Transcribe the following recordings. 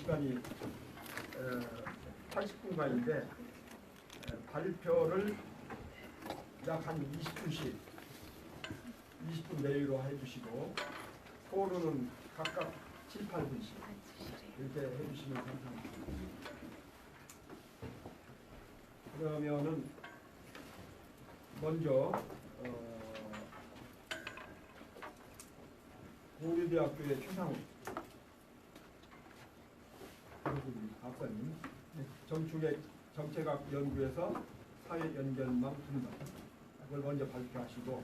시간이 80분간인데 발표를 약 한 20분씩 20분 내외로 해주시고 토론은 각각 7, 8분씩 이렇게 해주시면 감사합니다. 그러면은 먼저 고려대학교의 최상욱 박사님, 정책학 연구에서 사회연결망 분석 그걸 먼저 발표하시고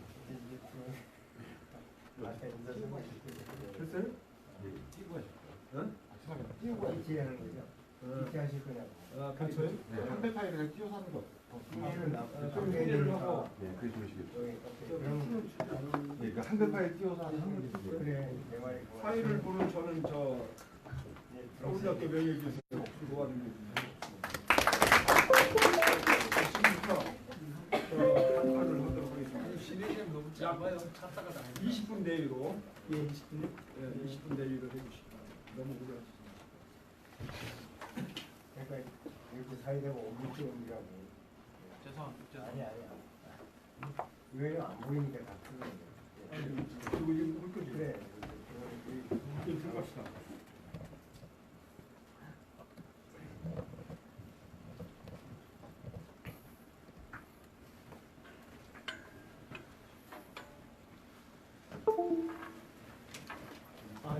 글쎄요? 띄고 하실 거예요. 응? 띄우고 이체하는 거죠. 이체하실 거냐고. 그렇죠. 한배 파일을 그냥 띄워서 하는 거. 소개를 하고. 네, 그게 좋으시겠죠. 그럼 그러니까 한배 파일 띄워서 하는 거. 그래 내 말이 파일을 보는 저는 서울대학교 명예교수 도와드리겠습니다. 지금부터 한판을 하도록 하겠습니다. 진행되면 너무 짧아요. 찾다가 다 20분 내외로 20분? 20분 내외로 해주시기 바랍니다. 너무 무리하시죠. 그러니까 이렇게 사이대가 5분 정도라고. 죄송합니다. 아니야. 왜냐면 안 보이니까 다 틀린 거예요. 그리고 이거 올 거지? 그래. 이렇게 들어갑시다.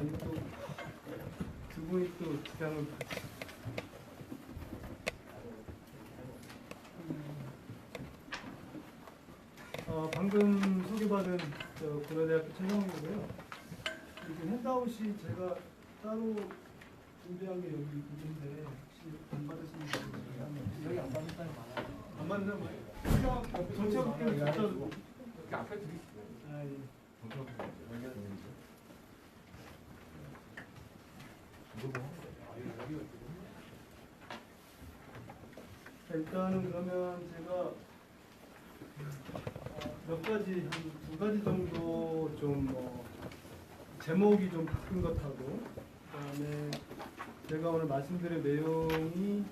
이거 또 두 분이 또 주장을 방금 소개받은 고려대학교 최상욱이고요. 이게 핸드아웃이 제가 따로 준비한 게 여기 있는데 혹시 안 받으시는 분이 여기 안 받는 사람이 많아요. 안 받는 거예요? 정책학교는 진짜 앞에 드릴게요. 일단은 그러면 제가 몇 가지, 한 두 가지 정도 좀 제목이 좀 바뀐 것하고 그다음에 제가 오늘 말씀드릴 내용이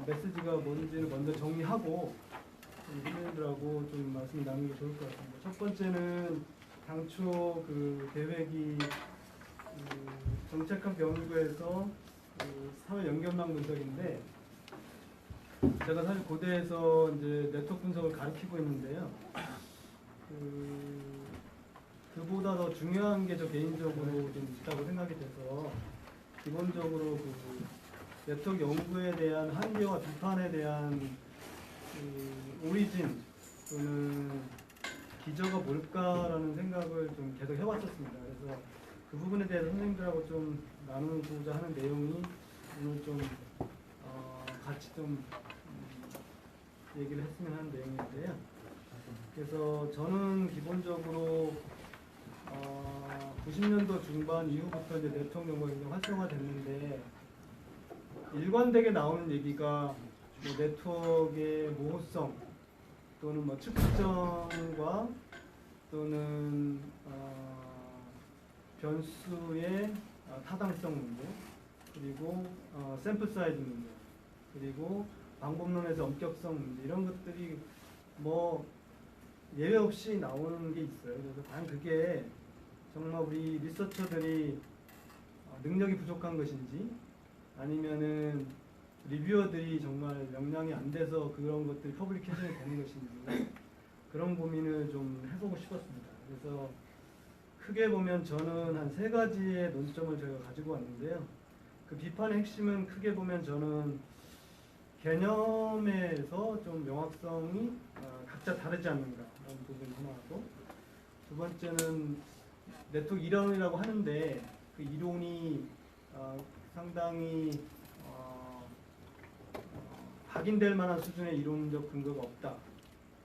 메시지가 뭔지를 먼저 정리하고 선생님들하고 좀 말씀을 나누는 게 좋을 것 같습니다. 첫 번째는 당초 그 계획이 정책학 연구에서 사회 연결망 분석인데 제가 사실 고대에서 이제 네트워크 분석을 가르치고 있는데요. 그보다 더 중요한 게 저 개인적으로 좀 있다고 생각이 돼서 기본적으로 그 네트워크 연구에 대한 한계와 비판에 대한 오리진 또는 기저가 뭘까라는 생각을 좀 계속 해왔었습니다. 그래서 그 부분에 대해서 선생님들하고 좀 나누고자 하는 내용이 오늘 좀 같이 좀 얘기를 했으면 하는 내용인데요. 그래서 저는 기본적으로 90년도 중반 이후부터 이제 네트워크 연구가 굉장히 활성화됐는데 일관되게 나오는 얘기가 뭐 네트워크의 모호성 또는 뭐 측정과 또는 변수의 타당성 문제 그리고 샘플 사이즈 문제 그리고 방법론에서 엄격성 문제 이런 것들이 뭐 예외 없이 나오는 게 있어요. 그래서 과연 그게 정말 우리 리서처들이 능력이 부족한 것인지 아니면은 리뷰어들이 정말 역량이 안 돼서 그런 것들이 퍼블리케이션이 되는 것인지 그런 고민을 좀 해보고 싶었습니다. 그래서 크게 보면 저는 한 세 가지의 논점을 저희가 가지고 왔는데요. 그 비판의 핵심은 크게 보면 저는 개념에서 좀 명확성이 각자 다르지 않는가라는 부분이 하나고 두 번째는 네트워크 이론이라고 하는데 그 이론이 상당히 확인될 만한 수준의 이론적 근거가 없다.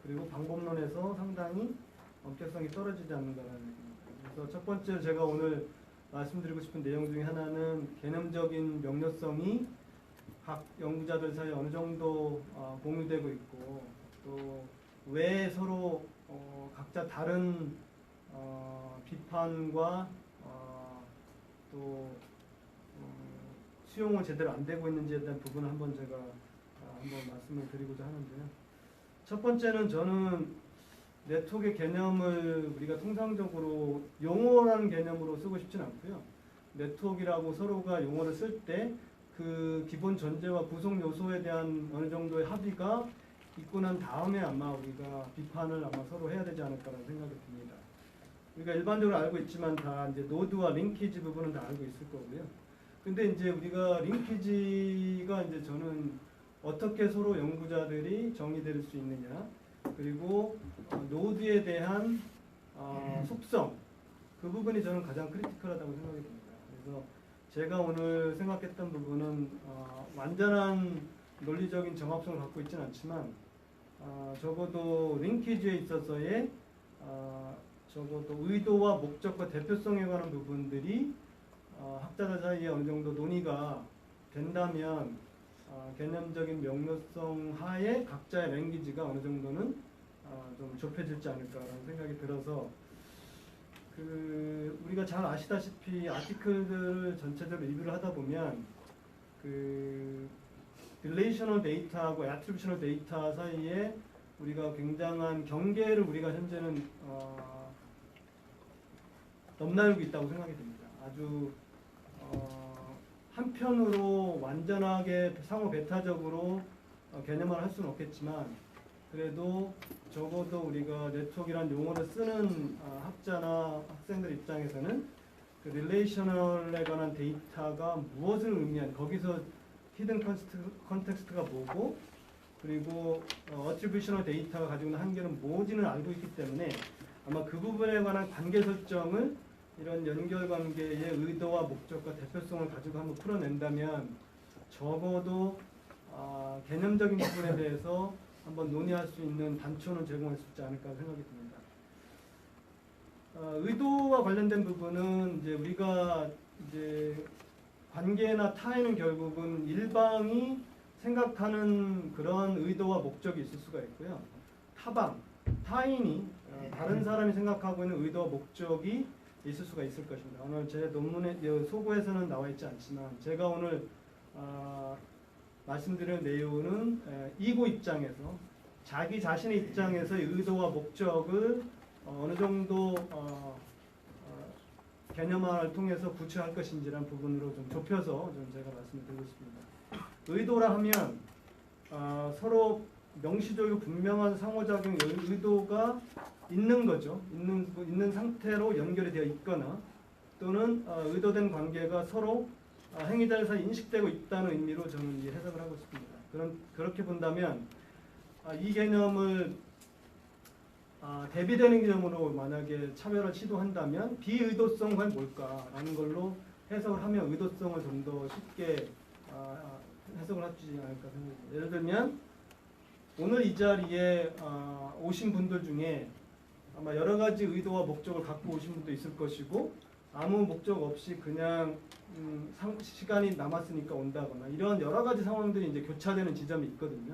그리고 방법론에서 상당히 엄격성이 떨어지지 않는다는 얘기입니다. 그래서 첫 번째로 제가 오늘 말씀드리고 싶은 내용 중에 하나는 개념적인 명료성이 각 연구자들 사이에 어느 정도 공유되고 있고 또 왜 서로 각자 다른 비판과 또 수용을 제대로 안 되고 있는지에 대한 부분을 한번 제가 한번 말씀을 드리고자 하는데요. 첫 번째는 저는 네트워크의 개념을 우리가 통상적으로 용어라는 개념으로 쓰고 싶진 않고요. 네트워크라고 서로가 용어를 쓸 때 그 기본 전제와 구성 요소에 대한 어느 정도의 합의가 있고 난 다음에 아마 우리가 비판을 아마 서로 해야 되지 않을까라는 생각이 듭니다. 우리가 일반적으로 알고 있지만 다 이제 노드와 링키지 부분은 다 알고 있을 거고요. 근데 이제 우리가 링키지가 이제 저는 어떻게 서로 연구자들이 정의될 수 있느냐, 그리고 노드에 대한 속성, 그 부분이 저는 가장 크리티컬하다고 생각이 듭니다. 그래서 제가 오늘 생각했던 부분은 완전한 논리적인 정합성을 갖고 있지는 않지만 적어도 링키지에 있어서의 적어도 의도와 목적과 대표성에 관한 부분들이 학자들 사이에 어느 정도 논의가 된다면 개념적인 명료성 하에 각자의 랭귀지가 어느 정도는 좀 좁혀질지 않을까라는 생각이 들어서 우리가 잘 아시다시피 아티클들을 전체적으로 리뷰를 하다 보면 릴레이셔널 데이터하고 애트리뷰셔널 데이터 사이에 우리가 굉장한 경계를 우리가 현재는 넘나들고 있다고 생각이 듭니다. 아주 한편으로 완전하게 상호 배타적으로 개념화를 할 수는 없겠지만 그래도 적어도 우리가 네트워크라는 용어를 쓰는 학자나 학생들 입장에서는 그 릴레이셔널에 관한 데이터가 무엇을 의미하는, 거기서 히든 컨텍스트가 뭐고, 그리고 어트리뷰셔널 데이터가 가지고 있는 한계는 뭐지는 알고 있기 때문에 아마 그 부분에 관한 관계 설정을 이런 연결관계의 의도와 목적과 대표성을 가지고 한번 풀어낸다면 적어도 개념적인 부분에 대해서 한번 논의할 수 있는 단초는 제공할 수 있지 않을까 생각이 듭니다. 의도와 관련된 부분은 이제 우리가 이제 관계나 타인은 결국은 일방이 생각하는 그런 의도와 목적이 있을 수가 있고요. 타인이 다른 사람이 생각하고 있는 의도와 목적이 있을 수가 있을 것입니다. 오늘 제 논문의 소고에서는 나와 있지 않지만 제가 오늘 말씀드릴 내용은 이고 입장에서 자기 자신의 입장에서의 의도와 목적을 어느 정도 개념화를 통해서 구체할 것인지라는 부분으로 좀 좁혀서 좀 제가 말씀드리고 싶습니다. 의도라 하면 서로 명시적이고 분명한 상호작용 의도가 있는 거죠. 있는 상태로 연결이 되어 있거나 또는 의도된 관계가 서로 행위자들 사이 인식되고 있다는 의미로 저는 해석을 하고 싶습니다. 그렇게 본다면 이 개념을 대비되는 개념으로 만약에 차별을 시도한다면 비의도성은 뭘까라는 걸로 해석을 하면 의도성을 좀 더 쉽게 해석을 할 수 있지 않을까 생각합니다. 예를 들면 오늘 이 자리에 오신 분들 중에 아마 여러 가지 의도와 목적을 갖고 오신 분도 있을 것이고 아무 목적 없이 그냥 시간이 남았으니까 온다거나 이런 여러 가지 상황들이 이제 교차되는 지점이 있거든요.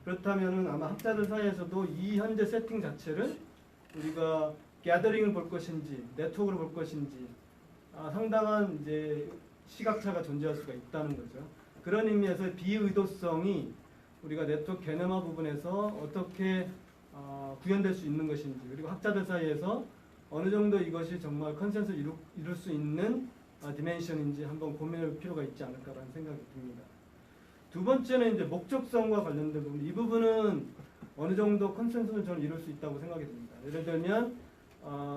그렇다면은 아마 학자들 사이에서도 이 현재 세팅 자체를 우리가 게더링을 볼 것인지 네트워크를 볼 것인지 상당한 이제 시각차가 존재할 수가 있다는 거죠. 그런 의미에서 비의도성이 우리가 네트워크 개념화 부분에서 어떻게 구현될 수 있는 것인지, 그리고 학자들 사이에서 어느 정도 이것이 정말 컨센서스를 이룰 수 있는 디멘션인지 한번 고민할 필요가 있지 않을까라는 생각이 듭니다. 두 번째는 이제 목적성과 관련된 부분. 이 부분은 어느 정도 컨센서스를 저는 이룰 수 있다고 생각이 듭니다. 예를 들면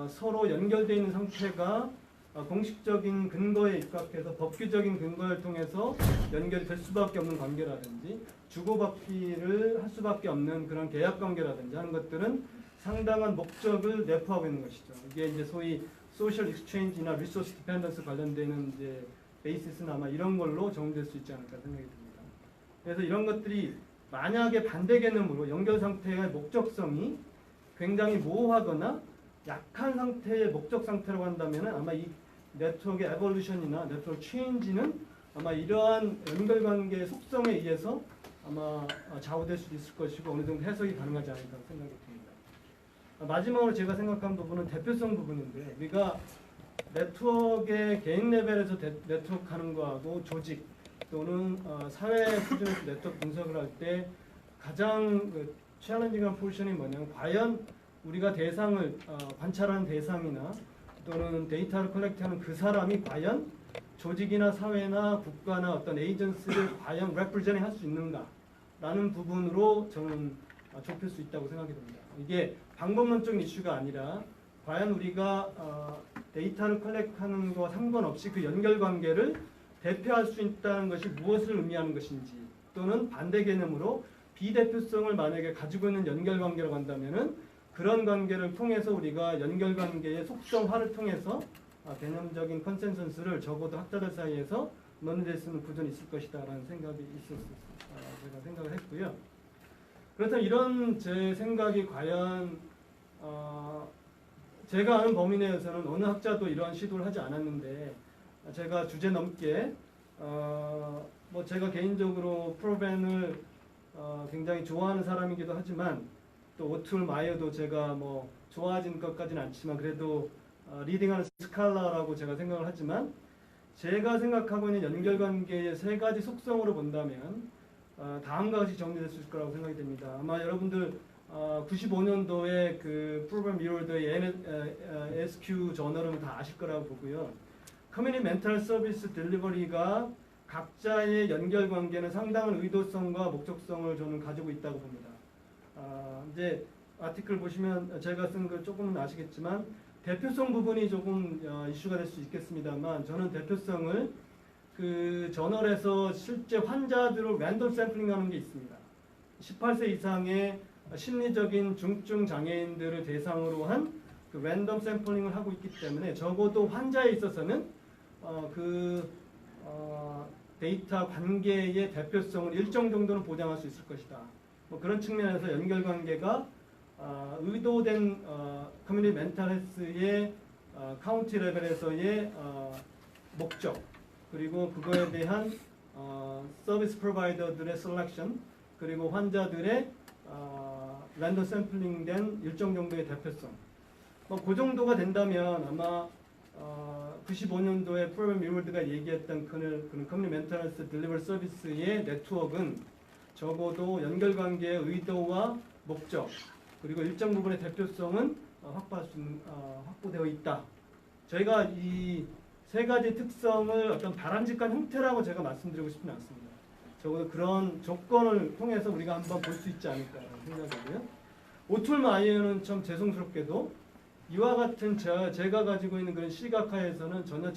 서로 연결되어 있는 상태가 공식적인 근거에 입각해서 법규적인 근거를 통해서 연결될 수밖에 없는 관계라든지 주고받기를 할 수밖에 없는 그런 계약 관계라든지 하는 것들은 상당한 목적을 내포하고 있는 것이죠. 이게 이제 소위 소셜 익스체인지나 리소스 디펜던스 관련되는 이제 베이시스나 아마 이런 걸로 정의될 수 있지 않을까 생각이 듭니다. 그래서 이런 것들이 만약에 반대 개념으로 연결 상태의 목적성이 굉장히 모호하거나 약한 상태의 목적 상태라고 한다면 아마 이 네트워크의 에볼루션이나 네트워크 체인지는 아마 이러한 연결관계의 속성에 의해서 아마 좌우될 수도 있을 것이고 어느 정도 해석이 가능하지 않을까 생각이 듭니다. 마지막으로 제가 생각한 부분은 대표성 부분인데 우리가 네트워크의 개인 레벨에서 네트워크 하는 거하고 조직 또는 사회 수준에서 네트워크 분석을 할 때 가장 챌린징한 포지션이 뭐냐면 과연 우리가 대상을 관찰하는 대상이나 또는 데이터를 컬렉트하는 그 사람이 과연 조직이나 사회나 국가나 어떤 에이전시를 과연 레프레젠팅 할 수 있는가라는 부분으로 저는 좁힐 수 있다고 생각이 듭니다. 이게 방법론적인 이슈가 아니라 과연 우리가 데이터를 컬렉트하는 것과 상관없이 그 연결관계를 대표할 수 있다는 것이 무엇을 의미하는 것인지, 또는 반대 개념으로 비대표성을 만약에 가지고 있는 연결관계라고 한다면은 그런 관계를 통해서 우리가 연결관계의 속성화를 통해서 개념적인 컨센서스를 적어도 학자들 사이에서 논의될 수 있는 구조는 있을 것이다라는 생각이 제가 생각을 했고요. 그렇다면 이런 제 생각이 과연 제가 아는 범위 내에서는 어느 학자도 이러한 시도를 하지 않았는데, 제가 주제 넘게 뭐 제가 개인적으로 프로벤을 굉장히 좋아하는 사람이기도 하지만 또 오툴 마이어도 제가 뭐 좋아하진 것까지는 않지만 그래도 리딩하는 스칼라라고 제가 생각을 하지만, 제가 생각하고 있는 연결관계의 세 가지 속성으로 본다면 다음과 같이 정리됐을 거라고 생각이 됩니다. 아마 여러분들 95년도에 그 프로그램 미러드의 SQ 저널은 다 아실 거라고 보고요. 커뮤니티 멘탈 서비스 딜리버리가 각자의 연결관계는 상당한 의도성과 목적성을 저는 가지고 있다고 봅니다. 이제 아티클 보시면 제가 쓴 거 조금은 아시겠지만 대표성 부분이 조금 이슈가 될 수 있겠습니다만, 저는 대표성을 그 저널에서 실제 환자들을 랜덤 샘플링하는 게 있습니다. 18세 이상의 심리적인 중증 장애인들을 대상으로 한 그 랜덤 샘플링을 하고 있기 때문에 적어도 환자에 있어서는 데이터 관계의 대표성을 일정 정도는 보장할 수 있을 것이다. 뭐 그런 측면에서 연결관계가 의도된 커뮤니티 멘탈 헬스의 카운티 레벨에서의 목적, 그리고 그거에 대한 서비스 프로바이더들의 셀렉션, 그리고 환자들의 랜덤 샘플링된 일정 정도의 대표성, 그 정도가 된다면 아마 95년도에 프로그램 미월드가 얘기했던 그런 커뮤니티 멘탈 헬스 딜리버리 서비스의 네트워크는 적어도 연결관계의 의도와 목적, 그리고 일정 부분의 대표성은 확보되어 있다. 저희가 이 세 가지 특성을 어떤 바람직한 형태라고 제가 말씀드리고 싶지는 않습니다. 적어도 그런 조건을 통해서 우리가 한번 볼 수 있지 않을까라는 생각이고요. 오툴 마이어는 참 죄송스럽게도 이와 같은 제가 가지고 있는 그런 시각화에서는 전혀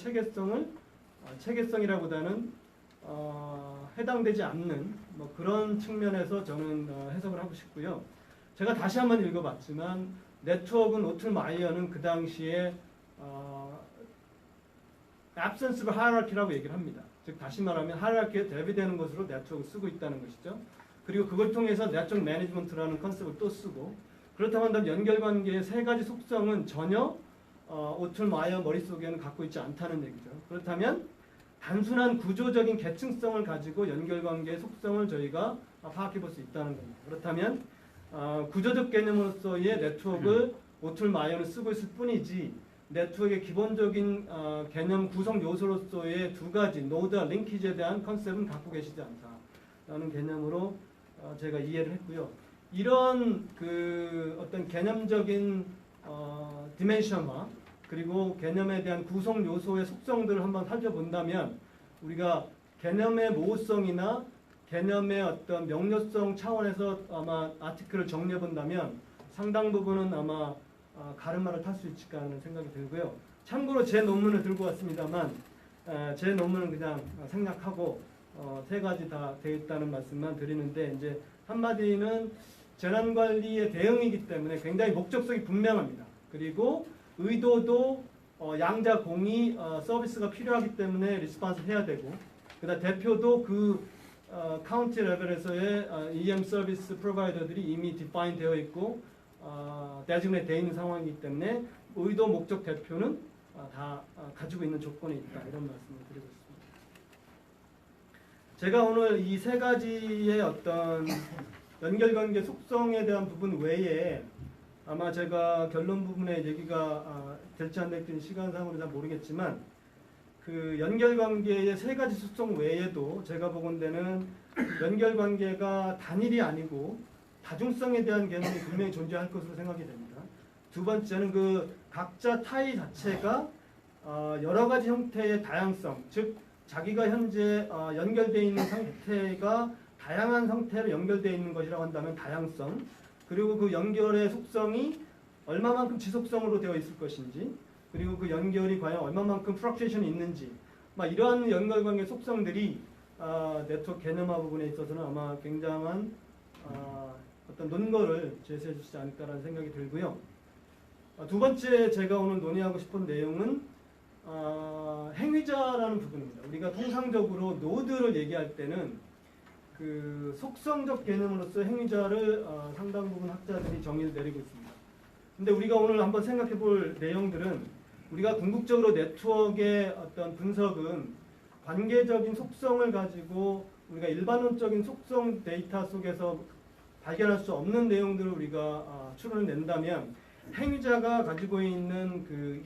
체계성이라보다는 해당되지 않는 뭐 그런 측면에서 저는 해석을 하고 싶고요. 제가 다시 한번 읽어봤지만 네트워크는 오툴 마이어는 그 당시에 absence of hierarchy라고 얘기를 합니다. 즉 다시 말하면 하이라키에 대비되는 것으로 네트워크를 쓰고 있다는 것이죠. 그리고 그걸 통해서 네트워크 매니지먼트라는 컨셉을 또 쓰고, 그렇다고 한다면 연결관계의 세 가지 속성은 전혀 오툴 마이어 머릿속에는 갖고 있지 않다는 얘기죠. 그렇다면 단순한 구조적인 계층성을 가지고 연결관계의 속성을 저희가 파악해 볼 수 있다는 겁니다. 그렇다면 구조적 개념으로서의 네트워크를 오툴 마이어는 쓰고 있을 뿐이지 네트워크의 기본적인 개념 구성 요소로서의 두 가지 노드와 링키지에 대한 컨셉은 갖고 계시지 않다라는 개념으로 제가 이해를 했고요. 이런 그 어떤 개념적인 디멘션화, 그리고 개념에 대한 구성 요소의 속성들을 한번 살펴본다면 우리가 개념의 모호성이나 개념의 어떤 명료성 차원에서 아마 아티클을 정리해 본다면 상당 부분은 아마 가르마를 탈 수 있을까 하는 생각이 들고요. 참고로 제 논문을 들고 왔습니다만 제 논문은 그냥 생략하고 세 가지 다 되어 있다는 말씀만 드리는데, 이제 한마디는 재난관리의 대응이기 때문에 굉장히 목적성이 분명합니다. 그리고 의도도 양자 공이 서비스가 필요하기 때문에 리스폰스 해야 되고, 그다음 대표도 그 카운티 레벨에서의 EM 서비스 프로바이더들이 이미 디파인 되어 있고 데지그네이트 되어 있는 상황이기 때문에 의도 목적 대표는 다 가지고 있는 조건이 있다, 이런 말씀을 드리고 있습니다. 제가 오늘 이 세 가지의 어떤 연결관계 속성에 대한 부분 외에 아마 제가 결론 부분에 얘기가 될지 안 될지 시간상으로 잘 모르겠지만 그 연결관계의 세 가지 속성 외에도 제가 보건대는 연결관계가 단일이 아니고 다중성에 대한 개념이 분명히 존재할 것으로 생각이 됩니다. 두 번째는 그 각자 타이 자체가 여러 가지 형태의 다양성, 즉 자기가 현재 연결되어 있는 상태가 다양한 상태로 연결되어 있는 것이라고 한다면 다양성, 그리고 그 연결의 속성이 얼마만큼 지속성으로 되어 있을 것인지, 그리고 그 연결이 과연 얼마만큼 프락츄에이션이 있는지, 이러한 연결관계 속성들이 네트워크 개념화 부분에 있어서는 아마 굉장한 어떤 논거를 제시해 주시지 않을까라는 생각이 들고요. 두 번째 제가 오늘 논의하고 싶은 내용은 행위자라는 부분입니다. 우리가 통상적으로 노드를 얘기할 때는 그 속성적 개념으로서 행위자를 상당 부분 학자들이 정의를 내리고 있습니다. 근데 우리가 오늘 한번 생각해 볼 내용들은 우리가 궁극적으로 네트워크의 어떤 분석은 관계적인 속성을 가지고 우리가 일반론적인 속성 데이터 속에서 발견할 수 없는 내용들을 우리가 추론을 낸다면 행위자가 가지고 있는 그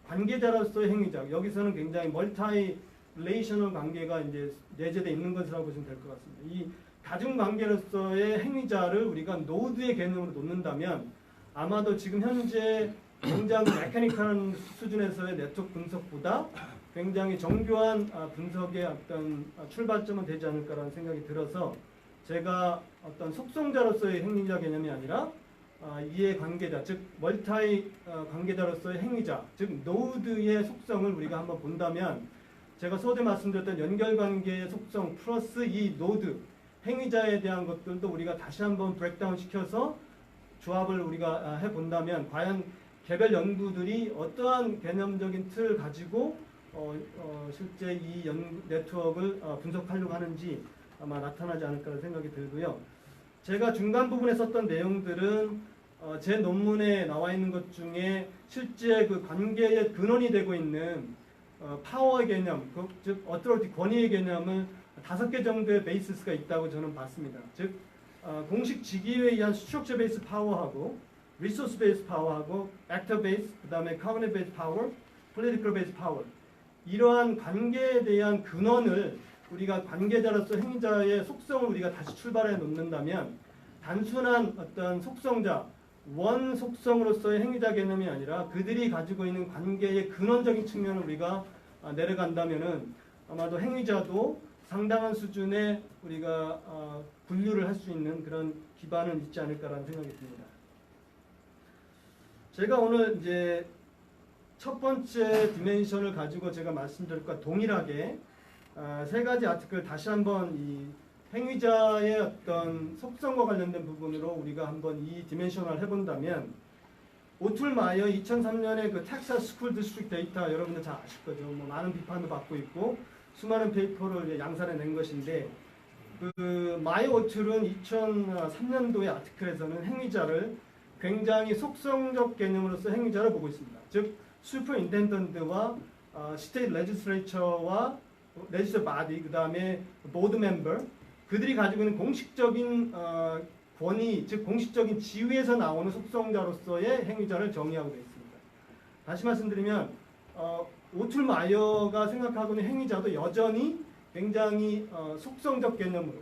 관계자로서의 행위자, 여기서는 굉장히 멀티 릴레이셔널 관계가 이제 내재되어 있는 것이라고 보시면 될 것 같습니다. 이 다중 관계로서의 행위자를 우리가 노드의 개념으로 놓는다면 아마도 지금 현재 굉장히 메커니컬한 수준에서의 네트워크 분석보다 굉장히 정교한 분석의 어떤 출발점은 되지 않을까라는 생각이 들어서 제가 어떤 속성자로서의 행위자 개념이 아니라 이해 관계자, 즉 멀티 관계자로서의 행위자, 즉 노드의 속성을 우리가 한번 본다면 제가 서두에 말씀드렸던 연결관계의 속성 플러스 이 노드 행위자에 대한 것들도 우리가 다시 한번 브레이크다운 시켜서 조합을 우리가 해본다면 과연 개별 연구들이 어떠한 개념적인 틀을 가지고 실제 이 네트워크를 분석하려고 하는지 아마 나타나지 않을까 생각이 들고요. 제가 중간 부분에 썼던 내용들은 제 논문에 나와 있는 것 중에 실제 그 관계의 근원이 되고 있는 파워의 개념, 즉 어토리티 권위의 개념을 5개 정도의 베이시스가 있다고 저는 봤습니다. 즉 공식 직위에 의한 스트럭처 베이스 파워하고 리소스 베이스 파워하고 액터 베이스, 그 다음에 커뮤니티 베이스 파워, 폴리티컬 베이스 파워, 이러한 관계에 대한 근원을 우리가 관계자로서 행위자의 속성을 우리가 다시 출발해 놓는다면 단순한 어떤 속성자, 원 속성으로서의 행위자 개념이 아니라 그들이 가지고 있는 관계의 근원적인 측면을 우리가 내려간다면은 아마도 행위자도 상당한 수준의 우리가 분류를 할 수 있는 그런 기반은 있지 않을까라는 생각이 듭니다. 제가 오늘 이제 첫 번째 디멘션을 가지고 제가 말씀드릴 것과 동일하게 세 가지 아티클 다시 한번 이 행위자의 어떤 속성과 관련된 부분으로 우리가 한번 이 디멘션을 해본다면 오툴 마이어 2003년에 그 텍사스 스쿨 디스트릭트 데이터 여러분들 잘 아실 거죠. 뭐 많은 비판도 받고 있고 수많은 페이퍼를 양산해 낸 것인데 그 마이어 오툴은 2003년도의 아티클에서는 행위자를 굉장히 속성적 개념으로서 행위자를 보고 있습니다. 즉 슈퍼인텐던트와 스테이트 레지슬레이처와 레지슬 바디, 그 다음에 보드 멤버, 그들이 가지고 있는 공식적인 권위, 즉 공식적인 지위에서 나오는 속성자로서의 행위자를 정의하고 되어 있습니다. 다시 말씀드리면 오툴 마이어가 생각하고 있는 행위자도 여전히 굉장히 속성적 개념으로,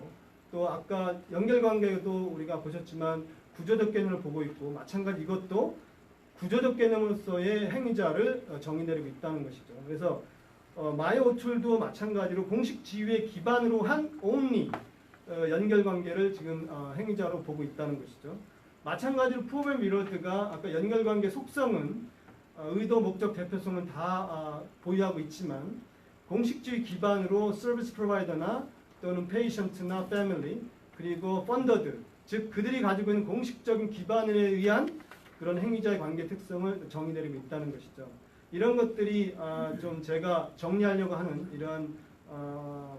또 아까 연결관계도 우리가 보셨지만 구조적 개념을 보고 있고 마찬가지 이것도 구조적 개념으로서의 행위자를 정의 내리고 있다는 것이죠. 그래서 마이어 오툴도 마찬가지로 공식 지위에 기반으로 한 only 연결관계를 지금 행위자로 보고 있다는 것이죠. 마찬가지로 프로벨 미러드가 아까 연결관계 속성은 의도, 목적, 대표성은 다 보유하고 있지만 공식 지위 기반으로 서비스 프로바이더나 또는 페이션트나 패밀리 그리고 펀더드, 즉 그들이 가지고 있는 공식적인 기반에 의한 그런 행위자의 관계 특성을 정의 내리고 있다는 것이죠. 이런 것들이 좀 제가 정리하려고 하는 이러한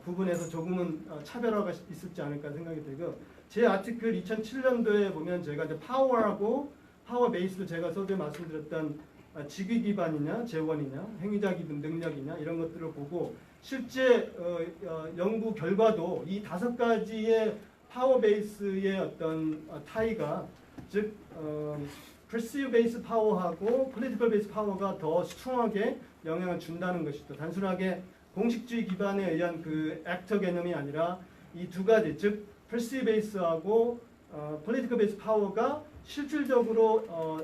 부분에서 조금은 차별화가 있을지 않을까 생각이 들고, 제 아티클 2007년도에 보면 제가 이제 파워하고 파워 베이스로 제가 서두에 말씀드렸던 직위 기반이냐 재원이냐 행위자 기반 능력이냐 이런 것들을 보고 실제 연구 결과도 이 5가지의 파워 베이스의 어떤 타이가 즉 perceive 베이스 파워하고 political 베이스 파워가 더 스트롱하게 영향을 준다는 것이죠. 단순하게 공식주의 기반에 의한 그 액터 개념이 아니라 이 두 가지, 즉 perceived base하고 political base 파워가 실질적으로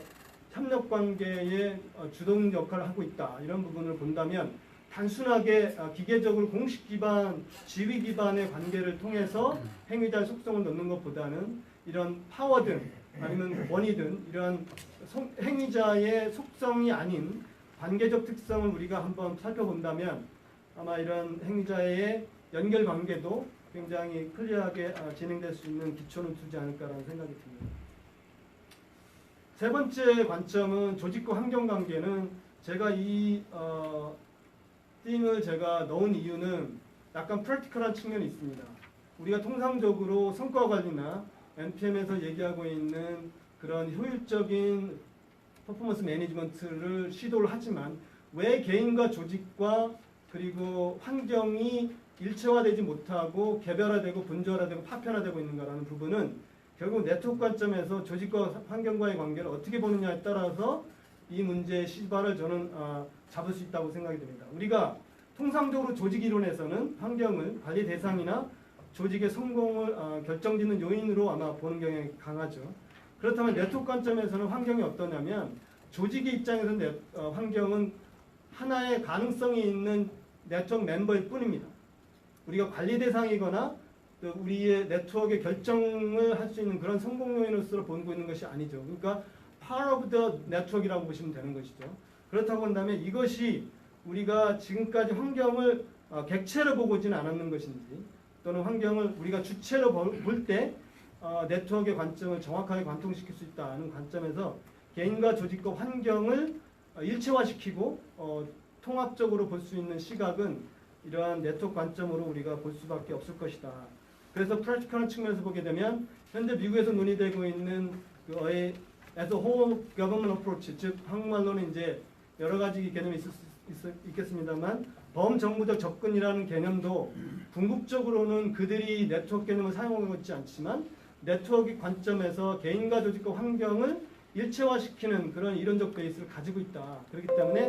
협력 관계의 주동 역할을 하고 있다. 이런 부분을 본다면 단순하게 기계적으로 공식 기반, 지위 기반의 관계를 통해서 행위자의 속성을 넣는 것보다는 이런 파워든 아니면 권위든 이런 행위자의 속성이 아닌 관계적 특성을 우리가 한번 살펴본다면 아마 이런 행위자의 연결 관계도 굉장히 클리어하게 진행될 수 있는 기초를 두지 않을까라는 생각이 듭니다. 세 번째 관점은 조직과 환경 관계는 제가 이 띵을 제가 넣은 이유는 약간 프랙티컬한 측면이 있습니다. 우리가 통상적으로 성과 관리나 NPM에서 얘기하고 있는 그런 효율적인 퍼포먼스 매니지먼트를 시도를 하지만 왜 개인과 조직과 그리고 환경이 일체화되지 못하고 개별화되고 분절화되고 파편화되고 있는가라는 부분은 결국 네트워크 관점에서 조직과 환경과의 관계를 어떻게 보느냐에 따라서 이 문제의 시발을 저는 잡을 수 있다고 생각이 됩니다. 우리가 통상적으로 조직 이론에서는 환경을 관리 대상이나 조직의 성공을 결정짓는 요인으로 아마 보는 경향이 강하죠. 그렇다면 네트워크 관점에서는 환경이 어떠냐면 조직의 입장에서는 환경은 하나의 가능성이 있는 네트워크 멤버일 뿐입니다. 우리가 관리 대상이거나 또 우리의 네트워크의 결정을 할 수 있는 그런 성공 요인으로서 보고 있는 것이 아니죠. 그러니까 part of the network이라고 보시면 되는 것이죠. 그렇다고 한다면 이것이 우리가 지금까지 환경을 객체로 보고 있지는 않았는 것인지 또는 환경을 우리가 주체로 볼 때 네트워크의 관점을 정확하게 관통시킬 수 있다는 관점에서 개인과 조직과 환경을 일체화시키고 통합적으로 볼 수 있는 시각은 이러한 네트워크 관점으로 우리가 볼 수밖에 없을 것이다. 그래서 프랙티컬한 측면에서 보게 되면 현재 미국에서 논의되고 있는 as a whole government approach, 즉 한국말로는 이제 여러 가지 개념이 있겠습니다만 범정부적 접근이라는 개념도 궁극적으로는 그들이 네트워크 개념을 사용하고 있지 않지만 네트워크 관점에서 개인과 조직과 환경을 일체화시키는 그런 이론적 베이스를 가지고 있다. 그렇기 때문에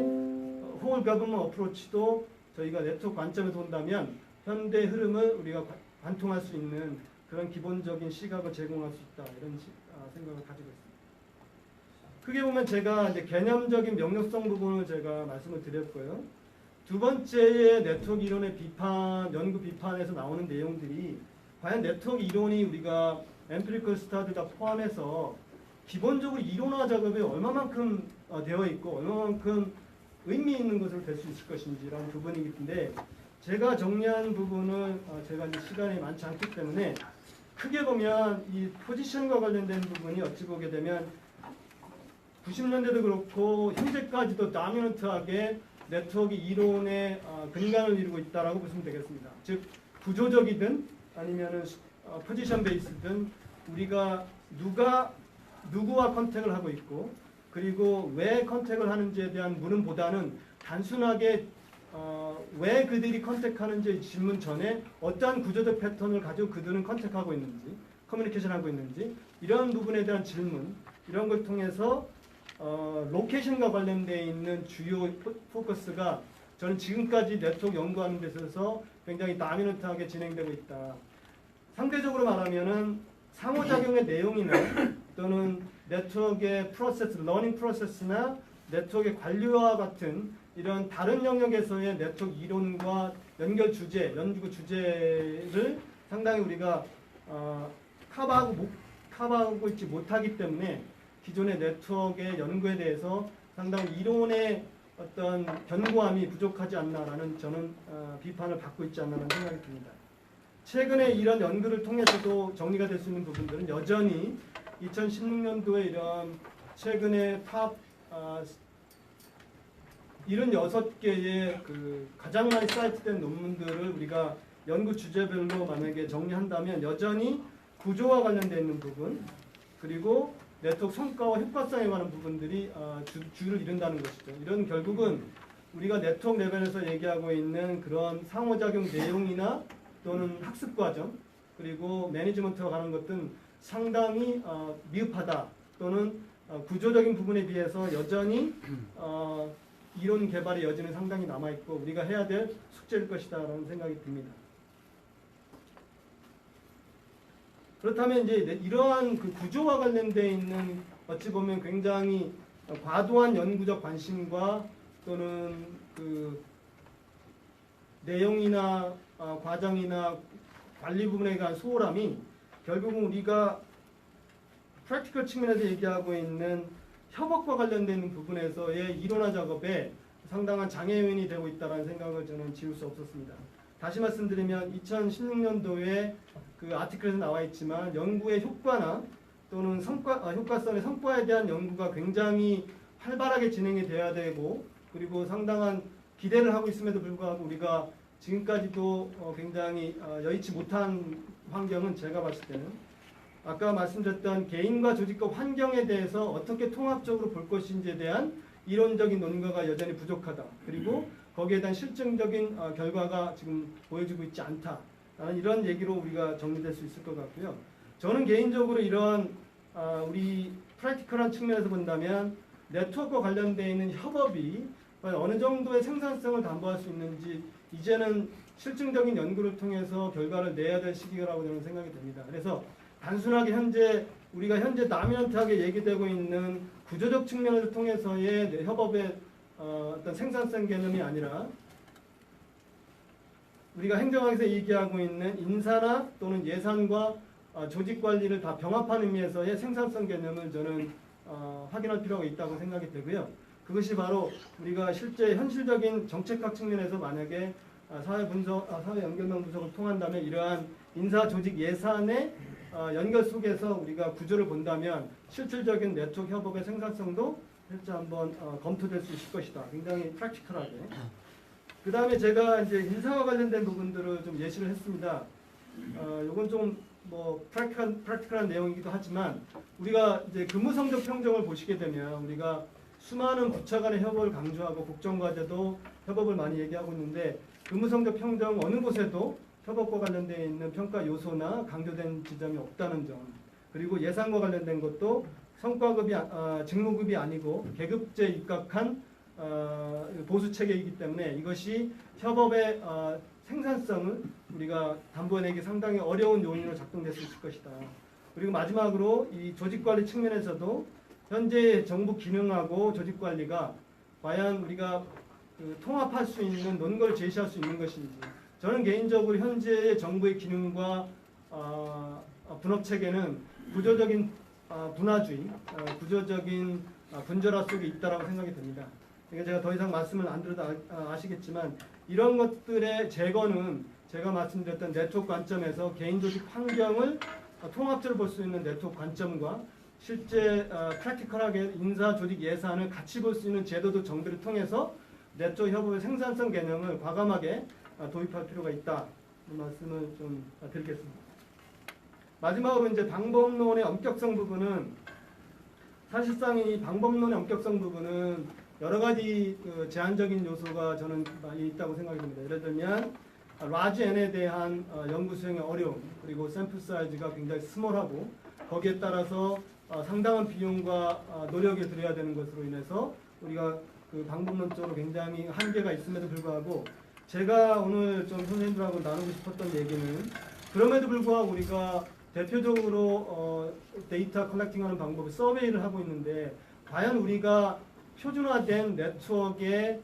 whole government approach도 저희가 네트워크 관점에서 본다면 현대 흐름을 우리가 관통할 수 있는 그런 기본적인 시각을 제공할 수 있다. 이런 생각을 가지고 있습니다. 크게 보면 제가 이제 개념적인 명료성 부분을 제가 말씀을 드렸고요. 두 번째의 네트워크 이론의 비판, 연구 비판에서 나오는 내용들이 과연 네트워크 이론이 우리가 엠피리컬 스터디가 포함해서 기본적으로 이론화 작업에 얼마만큼 되어 있고 얼마만큼 의미 있는 것으로 될 수 있을 것인지라는 부분이기 때문에 제가 정리한 부분을 제가 이제 시간이 많지 않기 때문에 크게 보면 이 포지션과 관련된 부분이 어찌 보게 되면 90년대도 그렇고 현재까지도 다미넌트하게 네트워크 이론의 근간을 이루고 있다라고 보시면 되겠습니다. 즉 구조적이든 아니면은 포지션 베이스든 우리가 누구와 컨택을 하고 있고 그리고 왜 컨택을 하는지에 대한 물음보다는 단순하게 왜 그들이 컨택하는지 질문 전에 어떠한 구조적 패턴을 가지고 그들은 컨택하고 있는지 커뮤니케이션하고 있는지 이런 부분에 대한 질문 이런 걸 통해서 로케이션과 관련되어 있는 주요 포커스가 저는 지금까지 네트워크 연구하는 데 있어서 굉장히 다미넌트하게 진행되고 있다. 상대적으로 말하면은 상호작용의 내용이나 또는 네트워크의 프로세스, 러닝 프로세스나 네트워크의 관리와 같은 이런 다른 영역에서의 네트워크 이론과 연결 주제, 연구 주제를 상당히 우리가 커버하고 있지 못하기 때문에 기존의 네트워크의 연구에 대해서 상당히 이론의 어떤 견고함이 부족하지 않나라는 저는 비판을 받고 있지 않나라는 생각이 듭니다. 최근에 이런 연구를 통해서도 정리가 될 수 있는 부분들은 여전히 2016년도에 이런 최근에 탑 76개의 그 가장 많이 사이트된 논문들을 우리가 연구 주제별로 만약에 정리한다면 여전히 구조와 관련되어 있는 부분 그리고 네트워크 성과와 효과성에 관한 부분들이 주를 이룬다는 것이죠. 이런 결국은 우리가 네트워크 레벨에서 얘기하고 있는 그런 상호작용 내용이나 또는 학습 과정 그리고 매니지먼트가 가는 것들은 상당히 미흡하다 또는 구조적인 부분에 비해서 여전히 이론 개발의 여지는 상당히 남아있고 우리가 해야 될 숙제일 것이다 라는 생각이 듭니다. 그렇다면 이제 이러한 그 구조와 관련되어 있는 어찌 보면 굉장히 과도한 연구적 관심과 또는 그 내용이나 과정이나 관리 부분에 대한 소홀함이 결국은 우리가 프랙티컬 측면에서 얘기하고 있는 협업과 관련된 부분에서의 이론화 작업에 상당한 장애 요인이 되고 있다는 생각을 저는 지울 수 없었습니다. 다시 말씀드리면 2016년도에 그 아티클에서 나와 있지만 연구의 효과나 또는 효과성의 성과에 대한 연구가 굉장히 활발하게 진행이 돼야 되고 그리고 상당한 기대를 하고 있음에도 불구하고 우리가 지금까지도 굉장히 여의치 못한 환경은 제가 봤을 때는 아까 말씀드렸던 개인과 조직과 환경에 대해서 어떻게 통합적으로 볼 것인지에 대한 이론적인 논거가 여전히 부족하다. 그리고 거기에 대한 실증적인 결과가 지금 보여지고 있지 않다. 라는 이런 얘기로 우리가 정리될 수 있을 것 같고요. 저는 개인적으로 이런 우리 프랙티컬한 측면에서 본다면 네트워크와 관련되어 있는 협업이 어느 정도의 생산성을 담보할 수 있는지 이제는 실증적인 연구를 통해서 결과를 내야 될 시기라고 저는 생각이 됩니다. 그래서 단순하게 우리가 현재 다미넌트하게 얘기되고 있는 구조적 측면을 통해서의 협업의 어떤 생산성 개념이 아니라 우리가 행정학에서 얘기하고 있는 인사나 또는 예산과 조직 관리를 다 병합한 의미에서의 생산성 개념을 저는 확인할 필요가 있다고 생각이 되고요. 그것이 바로 우리가 실제 현실적인 정책학 측면에서 만약에 사회 연결망 분석을 통한다면 이러한 인사 조직 예산의 연결 속에서 우리가 구조를 본다면 실질적인 네트워크 협업의 생산성도 실제 한번 검토될 수 있을 것이다. 굉장히 프랙티컬하게. 그 다음에 제가 이제 인사와 관련된 부분들을 좀 예시를 했습니다. 이건 좀 뭐 프랙티컬한 내용이기도 하지만 우리가 이제 근무 성적 평정을 보시게 되면 우리가 수많은 부처 간의 협업을 강조하고 국정과제도 협업을 많이 얘기하고 있는데 근무 성적 평정 어느 곳에도 협업과 관련되어 있는 평가 요소나 강조된 지점이 없다는 점. 그리고 예산과 관련된 것도 성과급이 직무급이 아니고 계급제 입각한 보수 체계이기 때문에 이것이 협업의 생산성을 우리가 담보내기 상당히 어려운 요인으로 작동될 수 있을 것이다. 그리고 마지막으로 이 조직관리 측면에서도 현재 정부 기능하고 조직관리가 과연 우리가 통합할 수 있는 논거를 제시할 수 있는 것인지 저는 개인적으로 현재의 정부의 기능과 분업 체계는 구조적인 분화주의, 구조적인 분절화 속에 있다라고 생각이 됩니다. 그러니까 제가 더 이상 말씀을 안 드려도 아시겠지만 이런 것들의 제거는 제가 말씀드렸던 네트워크 관점에서 개인 조직 환경을 통합적으로 볼 수 있는 네트워크 관점과 실제 프랙티컬하게 인사 조직 예산을 같이 볼 수 있는 제도도 정비를 통해서 네트워크 협업의 생산성 개념을 과감하게 도입할 필요가 있다. 이 말씀을 좀 드리겠습니다. 마지막으로 이제 방법론의 엄격성 부분은 사실상 이 방법론의 엄격성 부분은 여러 가지 제한적인 요소가 저는 많이 있다고 생각이 듭니다. 예를 들면 라지 N에 대한 연구 수행의 어려움 그리고 샘플 사이즈가 굉장히 스몰하고 거기에 따라서 상당한 비용과 노력을 들여야 되는 것으로 인해서 우리가 그 방법론적으로 굉장히 한계가 있음에도 불구하고 제가 오늘 좀 선생님들하고 나누고 싶었던 얘기는 그럼에도 불구하고 우리가 대표적으로 데이터 컬렉팅하는 방법을 서베이를 하고 있는데 과연 우리가 표준화된 네트워크의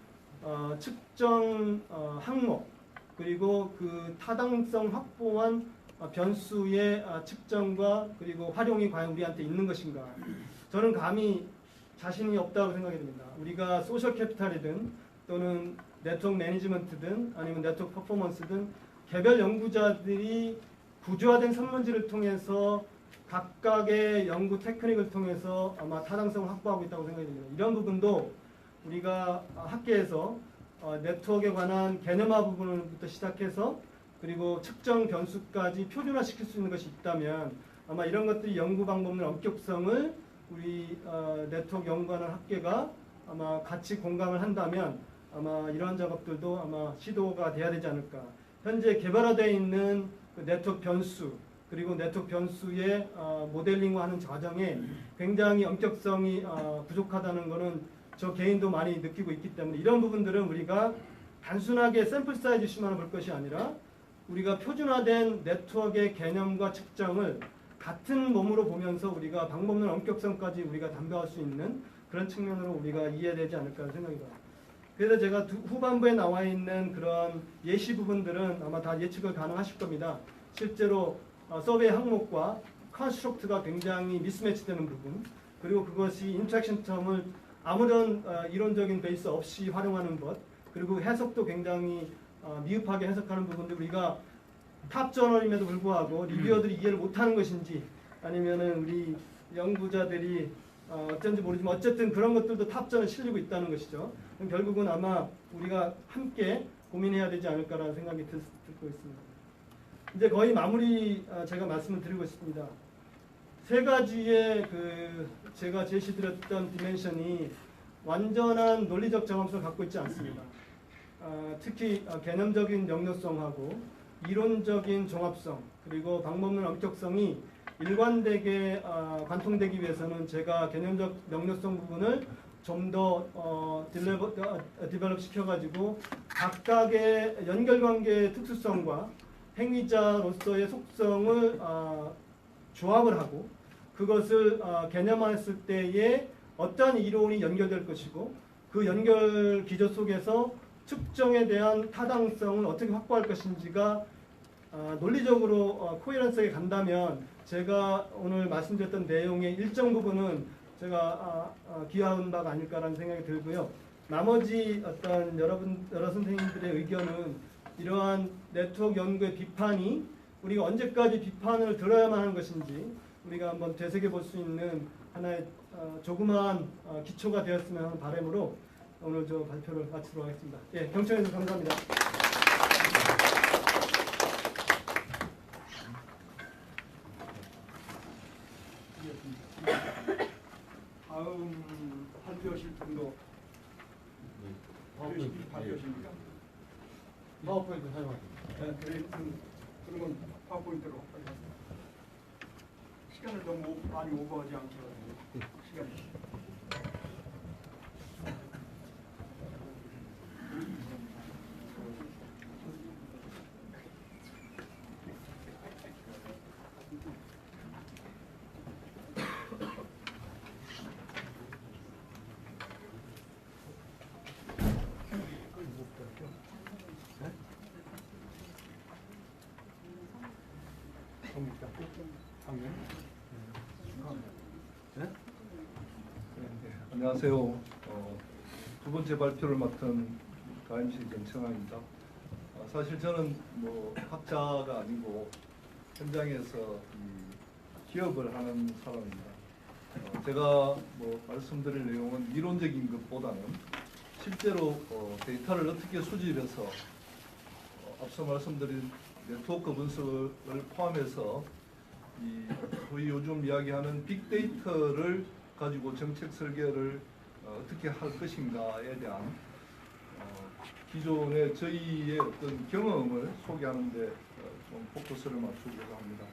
측정 항목 그리고 그 타당성 확보한 변수의 측정과 그리고 활용이 과연 우리한테 있는 것인가 저는 감히 자신이 없다고 생각이 듭니다. 우리가 소셜 캐피탈이든 또는 네트워크 매니지먼트든 아니면 네트워크 퍼포먼스든 개별 연구자들이 구조화된 설문지를 통해서 각각의 연구 테크닉을 통해서 아마 타당성을 확보하고 있다고 생각이 듭니다. 이런 부분도 우리가 학계에서 네트워크에 관한 개념화 부분부터 시작해서 그리고 측정 변수까지 표준화시킬 수 있는 것이 있다면 아마 이런 것들이 연구 방법의 엄격성을 우리 네트워크 연구하는 학계가 아마 같이 공감을 한다면 아마 이러한 작업들도 아마 시도가 돼야 되지 않을까. 현재 개발화되어 있는 그 네트워크 변수 그리고 네트워크 변수의 모델링화하는 과정에 굉장히 엄격성이 부족하다는 것은 저 개인도 많이 느끼고 있기 때문에 이런 부분들은 우리가 단순하게 샘플 사이즈 이슈만 볼 것이 아니라 우리가 표준화된 네트워크의 개념과 측정을 같은 몸으로 보면서 우리가 방법론 엄격성까지 우리가 담보할 수 있는 그런 측면으로 우리가 이해되지 않을까 하는 생각이 듭니다. 그래서 제가 후반부에 나와 있는 그런 예시 부분들은 아마 다 예측을 가능하실 겁니다. 실제로 서베이 항목과 컨스트럭트가 굉장히 미스매치되는 부분, 그리고 그것이 인터랙션 텀을 아무런 이론적인 베이스 없이 활용하는 것, 그리고 해석도 굉장히 미흡하게 해석하는 부분들 우리가 탑 저널임에도 불구하고 리뷰어들이 이해를 못하는 것인지 아니면은 우리 연구자들이 어쩐지 모르지만 어쨌든 그런 것들도 탑 저널에 실리고 있다는 것이죠. 그럼 결국은 아마 우리가 함께 고민해야 되지 않을까라는 생각이 듣고 있습니다. 이제 거의 마무리 제가 말씀을 드리고 싶습니다. 세 가지의 제가 제시드렸던 디멘션이 완전한 논리적 정합성을 갖고 있지 않습니다. 특히 개념적인 역력성하고 이론적인 종합성 그리고 방법론 엄격성이 일관되게 관통되기 위해서는 제가 개념적 역력성 부분을 좀 더 디벨롭 시켜가지고 각각의 연결관계의 특수성과 행위자로서의 속성을 조합을 하고 그것을 개념화했을 때에 어떤 이론이 연결될 것이고 그 연결 기조 속에서 측정에 대한 타당성을 어떻게 확보할 것인지가 논리적으로 코헤런스하게 간다면 제가 오늘 말씀드렸던 내용의 일정 부분은 제가 기여한 바가 아닐까라는 생각이 들고요. 나머지 어떤 여러 선생님들의 의견은 이러한 네트워크 연구의 비판이 우리가 언제까지 비판을 들어야만 하는 것인지 우리가 한번 되새겨 볼 수 있는 하나의 조그마한 기초가 되었으면 하는 바람으로 오늘 저 발표를 마치도록 하겠습니다. 예, 경청해 주셔서 감사합니다. 다음 발표하실 분도 발표하십니까? 파워포인트 사용하세요. 네, 그러면 파워포인트로 하겠습니다. 시간을 너무 많이 오버하지 않게 시간이. 안녕하세요. 두 번째 발표를 맡은 가임실 정청환입니다. 사실 저는 뭐 학자가 아니고 현장에서 이 기업을 하는 사람입니다. 제가 뭐 말씀드릴 내용은 이론적인 것보다는 실제로 데이터를 어떻게 수집해서 앞서 말씀드린 네트워크 분석을 포함해서 이 소위 요즘 이야기하는 빅데이터를 가지고 정책 설계를 어떻게 할 것인가에 대한 기존의 저희의 어떤 경험을 소개하는데 좀 포커스를 맞추고자 합니다.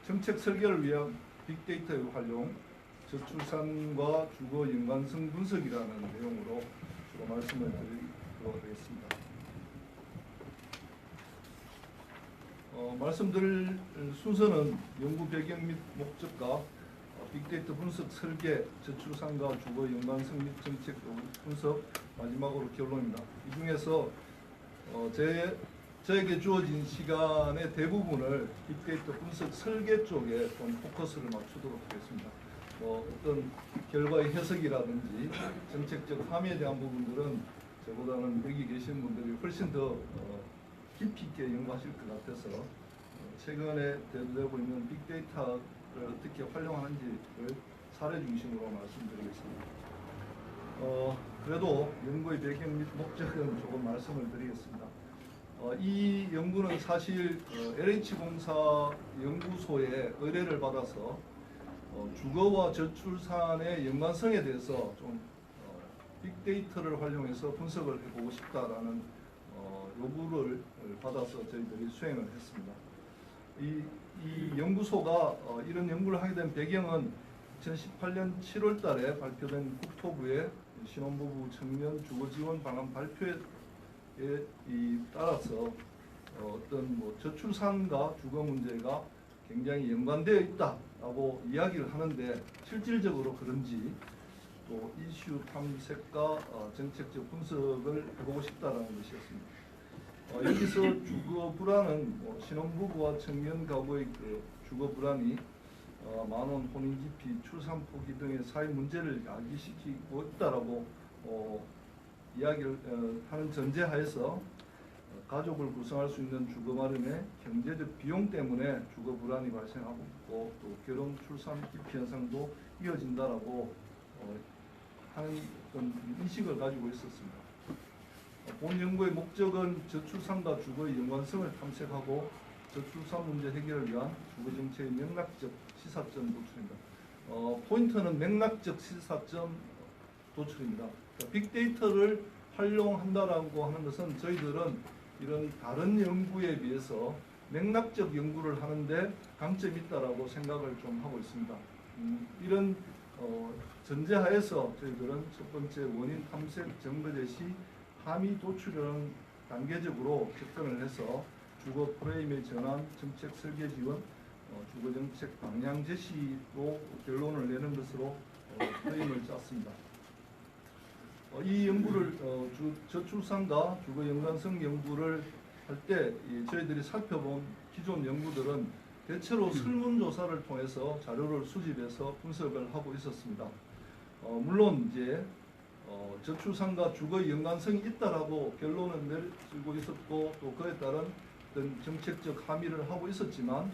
정책 설계를 위한 빅데이터의 활용, 저출산과 주거 연관성 분석이라는 내용으로 주로 말씀을 드리도록 하겠습니다. 말씀드릴 순서는 연구 배경 및 목적과 빅데이터 분석 설계, 저출산과 주거 연관성 및 정책 분석, 마지막으로 결론입니다. 이 중에서 저에게 주어진 시간의 대부분을 빅데이터 분석 설계 쪽에 좀 포커스를 맞추도록 하겠습니다. 어떤 결과의 해석이라든지 정책적 함의에 대한 부분들은 저보다는 여기 계신 분들이 훨씬 더 깊이 있게 연구하실 것 같아서 최근에 대두되고 있는 빅데이터를 어떻게 활용하는지를 사례 중심으로 말씀드리겠습니다. 그래도 연구의 배경 및 목적은 조금 말씀을 드리겠습니다. 이 연구는 사실 LH공사 연구소에 의뢰를 받아서 주거와 저출산의 연관성에 대해서 좀 빅데이터를 활용해서 분석을 해보고 싶다라는 요구를 받아서 저희들이 수행을 했습니다. 이 연구소가 이런 연구를 하게 된 배경은 2018년 7월 달에 발표된 국토부의 신혼부부 청년 주거 지원 방안 발표에 따라서 어떤 뭐 저출산과 주거 문제가 굉장히 연관되어 있다라고 이야기를 하는데 실질적으로 그런지 또 이슈 탐색과 정책적 분석을 해보고 싶다라는 것이었습니다. 여기서 주거 불안은 신혼부부와 청년 가구의 그 주거 불안이 만원, 혼인 기피, 출산 포기 등의 사회 문제를 야기시키고 있다라고 이야기를 하는 전제하에서 가족을 구성할 수 있는 주거 마련의 경제적 비용 때문에 주거 불안이 발생하고 있고 또 결혼, 출산 기피 현상도 이어진다라고 하는 그런 인식을 가지고 있었습니다. 본 연구의 목적은 저출산과 주거의 연관성을 탐색하고 저출산 문제 해결을 위한 주거 정책의 맥락적 시사점 도출입니다. 포인트는 맥락적 시사점 도출입니다. 그러니까 빅데이터를 활용한다라고 하는 것은 저희들은 이런 다른 연구에 비해서 맥락적 연구를 하는데 강점이 있다라고 생각을 좀 하고 있습니다. 이런 전제하에서 저희들은 첫 번째 원인 탐색 증거 제시 함의 도출은 단계적으로 접근을 해서 주거 프레임의 전환, 정책 설계 지원, 주거 정책 방향 제시로 결론을 내는 것으로 프레임을 짰습니다. 이 연구를 저출산과 주거 연관성 연구를 할 때 저희들이 살펴본 기존 연구들은 대체로 설문조사를 통해서 자료를 수집해서 분석을 하고 있었습니다. 물론 이제 저출산과 주거의 연관성이 있다라고 결론을 내리고 있었고 또 그에 따른 어떤 정책적 함의를 하고 있었지만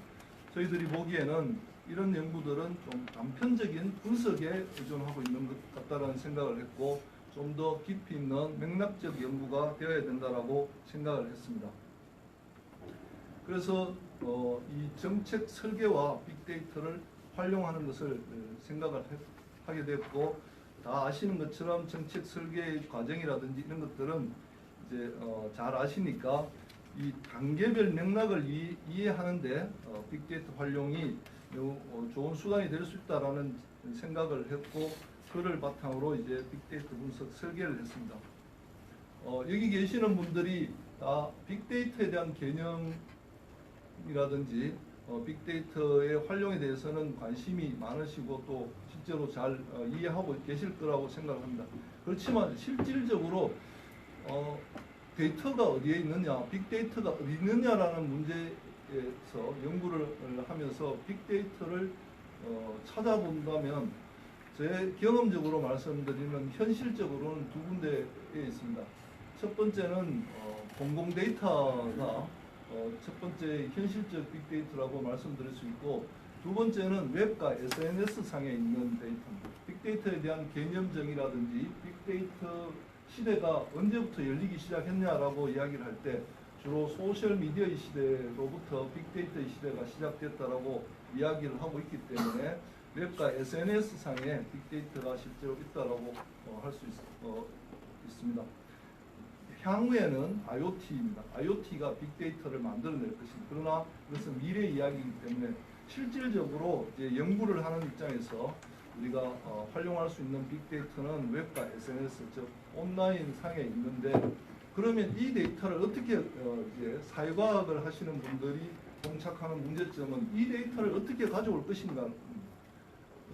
저희들이 보기에는 이런 연구들은 좀 단편적인 분석에 의존하고 있는 것 같다라는 생각을 했고 좀 더 깊이 있는 맥락적 연구가 되어야 된다라고 생각을 했습니다. 그래서 이 정책 설계와 빅데이터를 활용하는 것을 생각을 하게 됐고 다 아시는 것처럼 정책 설계의 과정이라든지 이런 것들은 이제 잘 아시니까 이 단계별 맥락을 이해하는데 빅데이터 활용이 매우 좋은 수단이 될 수 있다라는 생각을 했고 그를 바탕으로 이제 빅데이터 분석 설계를 했습니다. 여기 계시는 분들이 다 빅데이터에 대한 개념이라든지 빅데이터의 활용에 대해서는 관심이 많으시고 또 실제로 잘 이해하고 계실 거라고 생각합니다. 그렇지만 실질적으로 데이터가 어디에 있느냐, 빅데이터가 어디 있느냐라는 문제에서 연구를 하면서 빅데이터를 찾아본다면 제 경험적으로 말씀드리면 현실적으로는 두 군데에 있습니다. 첫 번째는 공공 데이터가 첫 번째 현실적 빅데이터라고 말씀드릴 수 있고 두 번째는 웹과 SNS 상에 있는 데이터입니다. 빅데이터에 대한 개념정의라든지 빅데이터 시대가 언제부터 열리기 시작했냐라고 이야기를 할 때 주로 소셜미디어의 시대로부터 빅데이터의 시대가 시작됐다라고 이야기를 하고 있기 때문에 웹과 SNS 상에 빅데이터가 실제로 있다라고 할 수 있습니다. 향후에는 IoT입니다. IoT가 빅데이터를 만들어낼 것입니다. 그러나 그것은 미래 이야기이기 때문에 실질적으로 이제 연구를 하는 입장에서 우리가 활용할 수 있는 빅데이터는 웹과 SNS, 즉 온라인 상에 있는데 그러면 이 데이터를 어떻게 이제 사회과학을 하시는 분들이 봉착하는 문제점은 이 데이터를 어떻게 가져올 것인가.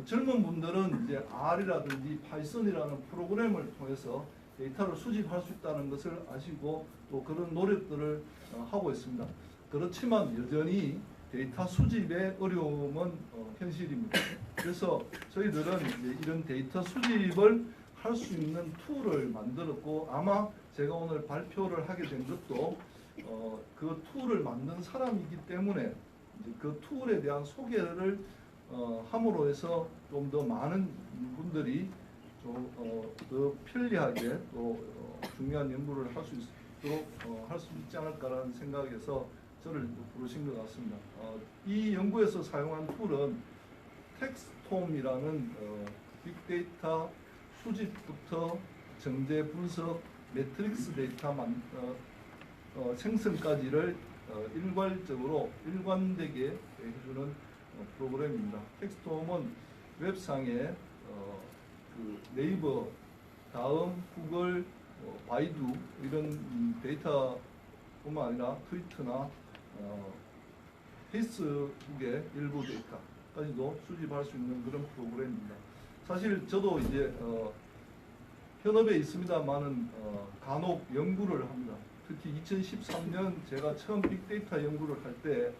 젊은 분들은 이제 R이라든지 파이썬이라는 프로그램을 통해서 데이터를 수집할 수 있다는 것을 아시고 또 그런 노력들을 하고 있습니다. 그렇지만 여전히 데이터 수집의 어려움은 현실입니다. 그래서 저희들은 이제 이런 데이터 수집을 할 수 있는 툴을 만들었고 아마 제가 오늘 발표를 하게 된 것도 그 툴을 만든 사람이기 때문에 이제 그 툴에 대한 소개를 함으로 해서 좀 더 많은 분들이 좀 더 편리하게 또 중요한 연구를 할 수 있도록 할 수 있지 않을까라는 생각에서 저를 부르신 것 같습니다. 이 연구에서 사용한 툴은 텍스톰이라는 빅데이터 수집부터 정제 분석, 매트릭스 데이터 생성까지를 일괄되게 해주는 프로그램입니다. 텍스톰은 웹상에 그 네이버, 다음, 구글, 바이두 이런 데이터뿐만 아니라 트위터나 페이스북의 일부 데이터까지도 수집할 수 있는 그런 프로그램입니다. 사실 저도 이제 현업에 있습니다만은 간혹 연구를 합니다. 특히 2013년 제가 처음 빅데이터 연구를 할 때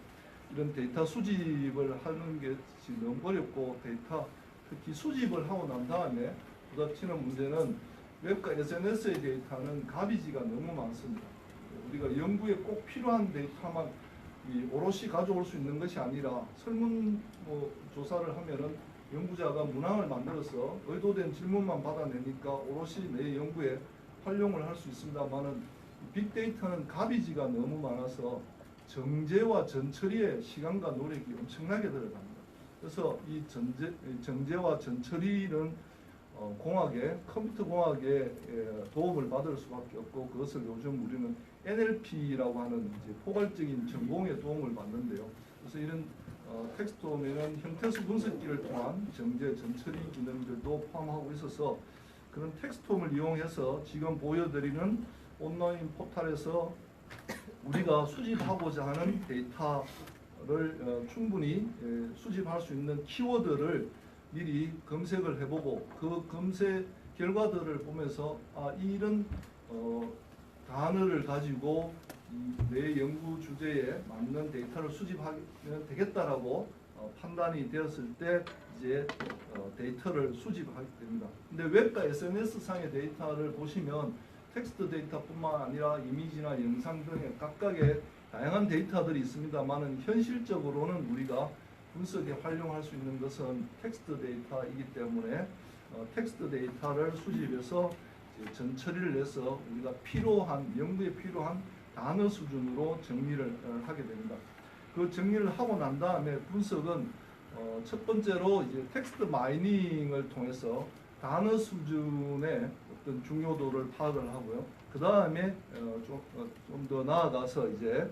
이런 데이터 수집을 하는 것이 너무 어렵고 데이터 특히 수집을 하고 난 다음에 부닥치는 문제는 웹과 SNS의 데이터는 가비지가 너무 많습니다. 우리가 연구에 꼭 필요한 데이터만 오롯이 가져올 수 있는 것이 아니라 설문 조사를 하면은 연구자가 문항을 만들어서 의도된 질문만 받아내니까 오롯이 내 연구에 활용을 할 수 있습니다만은 빅데이터는 가비지가 너무 많아서 정제와 전처리에 시간과 노력이 엄청나게 들어갑니다. 그래서 이 정제와 전처리는 공학의 컴퓨터 공학의 도움을 받을 수밖에 없고 그것을 요즘 우리는 NLP라고 하는 이제 포괄적인 전공의 도움을 받는데요. 그래서 이런 텍스트홈에는 형태수 분석기를 통한 정제, 전처리 기능들도 포함하고 있어서 그런 텍스트홈을 이용해서 지금 보여드리는 온라인 포털에서 우리가 수집하고자 하는 데이터를 충분히 수집할 수 있는 키워드를 미리 검색을 해보고 그 검색 결과들을 보면서 이런 단어를 가지고 내 연구 주제에 맞는 데이터를 수집하면 되겠다라고 판단이 되었을 때 이제 데이터를 수집하게 됩니다. 근데 웹과 SNS 상의 데이터를 보시면 텍스트 데이터뿐만 아니라 이미지나 영상 등의 각각의 다양한 데이터들이 있습니다만은 현실적으로는 우리가 분석에 활용할 수 있는 것은 텍스트 데이터이기 때문에 텍스트 데이터를 수집해서 전처리를 해서 우리가 필요한 연구에 필요한 단어 수준으로 정리를 하게 됩니다. 그 정리를 하고 난 다음에 분석은 첫 번째로 이제 텍스트 마이닝을 통해서 단어 수준의 어떤 중요도를 파악을 하고요. 그 다음에 좀 더 나아가서 이제